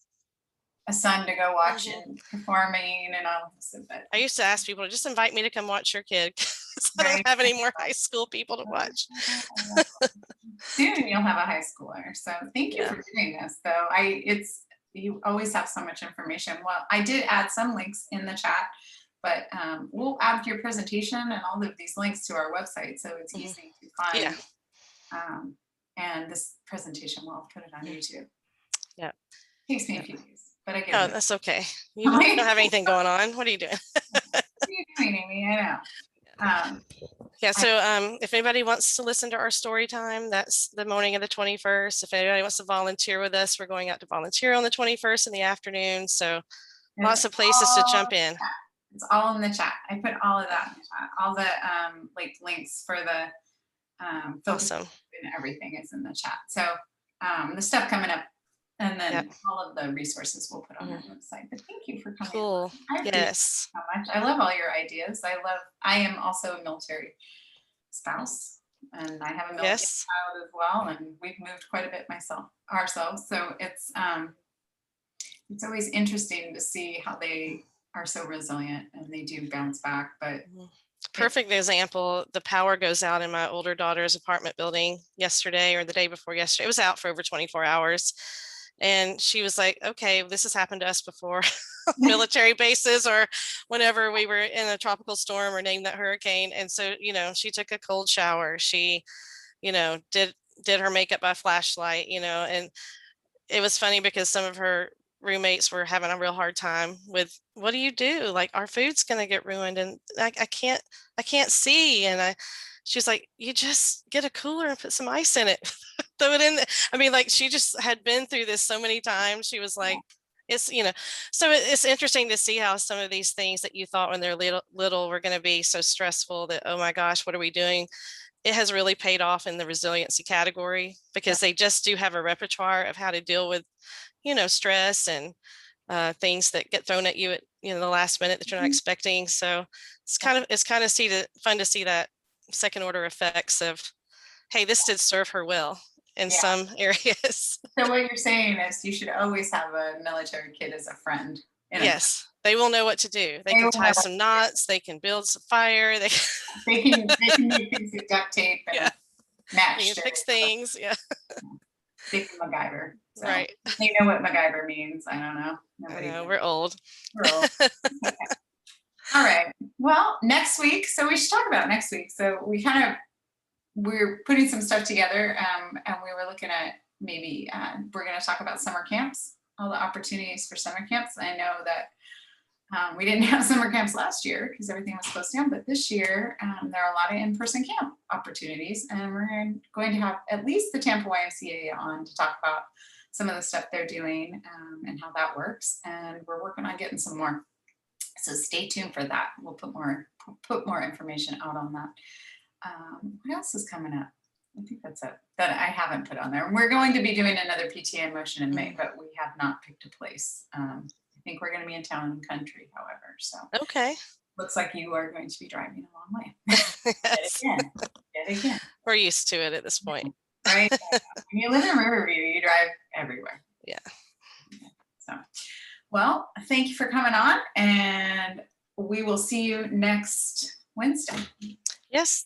a son to go watch and performing and all this. But I used to ask people to just invite me to come watch your kid, 'cause I Right. don't have any more high school people to watch. soon you'll have a high schooler. So thank you Yeah. for doing this. Though you always have so much information. Well, I did add some links in the chat, but we'll add your presentation and all of these links to our website, so it's easy to find. Yeah. And this presentation, well, I'll put it on YouTube. Yeah. Takes me a few days, but I get Oh, it. that's okay. You don't have anything going on. What are you doing? What are you doing, Amy? I know. Yeah, so if anybody wants to listen to our story time, that's the morning of the 21st. If anybody wants to volunteer with us, we're going out to volunteer on the 21st in the afternoon. So lots of places to jump in. It's all in the chat. I put all of that in the chat. All the like links for the focus Awesome. and everything is in the chat. So the stuff coming up, and then Yep. all of the resources we'll put on our website. But thank you for coming. Cool. I appreciate Yes. it so much. I love all your ideas. I am also a military spouse, and I have a military Yes. child as well, and we've moved quite a bit ourselves. So it's always interesting to see how they are so resilient and they do bounce back. But Perfect example. The power goes out in my older daughter's apartment building yesterday or the day before yesterday. It was out for over 24 hours. And she was like, okay, this has happened to us before. Military bases or whenever we were in a tropical storm or named that hurricane. And so, she took a cold shower. She, did her makeup by flashlight, and it was funny because some of her roommates were having a real hard time with, what do you do? Like, our food's going to get ruined and I can't see. And she's like, you just get a cooler and put some ice in it. Throw it in. I mean, like, she just had been through this so many times. She was like, so it's interesting to see how some of these things that you thought when they're little were going to be so stressful that, oh my gosh, what are we doing? It has really paid off in the resiliency category because they just do have a repertoire of how to deal with, stress and things that get thrown at you at, the last minute that you're not expecting. So it's kind of fun to see that second order effects of, hey, this did serve her well in some areas. So what you're saying is you should always have a military kid as a friend. Yes, they will know what to do. They can tie some knots. They can build some fire. They can make things with duct tape and match. They can fix things. Yeah. Big MacGyver. So Right. You know what MacGyver means? I don't know. I know, we're old. We're old. Okay. All right. Well, next week. So we should talk about next week. So we're putting some stuff together, and we were looking at maybe we're going to talk about summer camps, all the opportunities for summer camps. I know that we didn't have summer camps last year because everything was closed down, but this year there are a lot of in-person camp opportunities, and we're going to have at least the Tampa YMCA on to talk about some of the stuff they're doing and how that works. And we're working on getting some more. So stay tuned for that. We'll put more information out on that. What else is coming up? I think that's it that I haven't put on there. We're going to be doing another PTA motion in May, but we have not picked a place. I think we're going to be in town and country, however. So okay. Looks like you are going to be driving a long way. Yes. Yet again. We're used to it at this point. Right? When you live in Riverview, you drive everywhere. Yeah. So, well, thank you for coming on, and we will see you next Wednesday. Yes.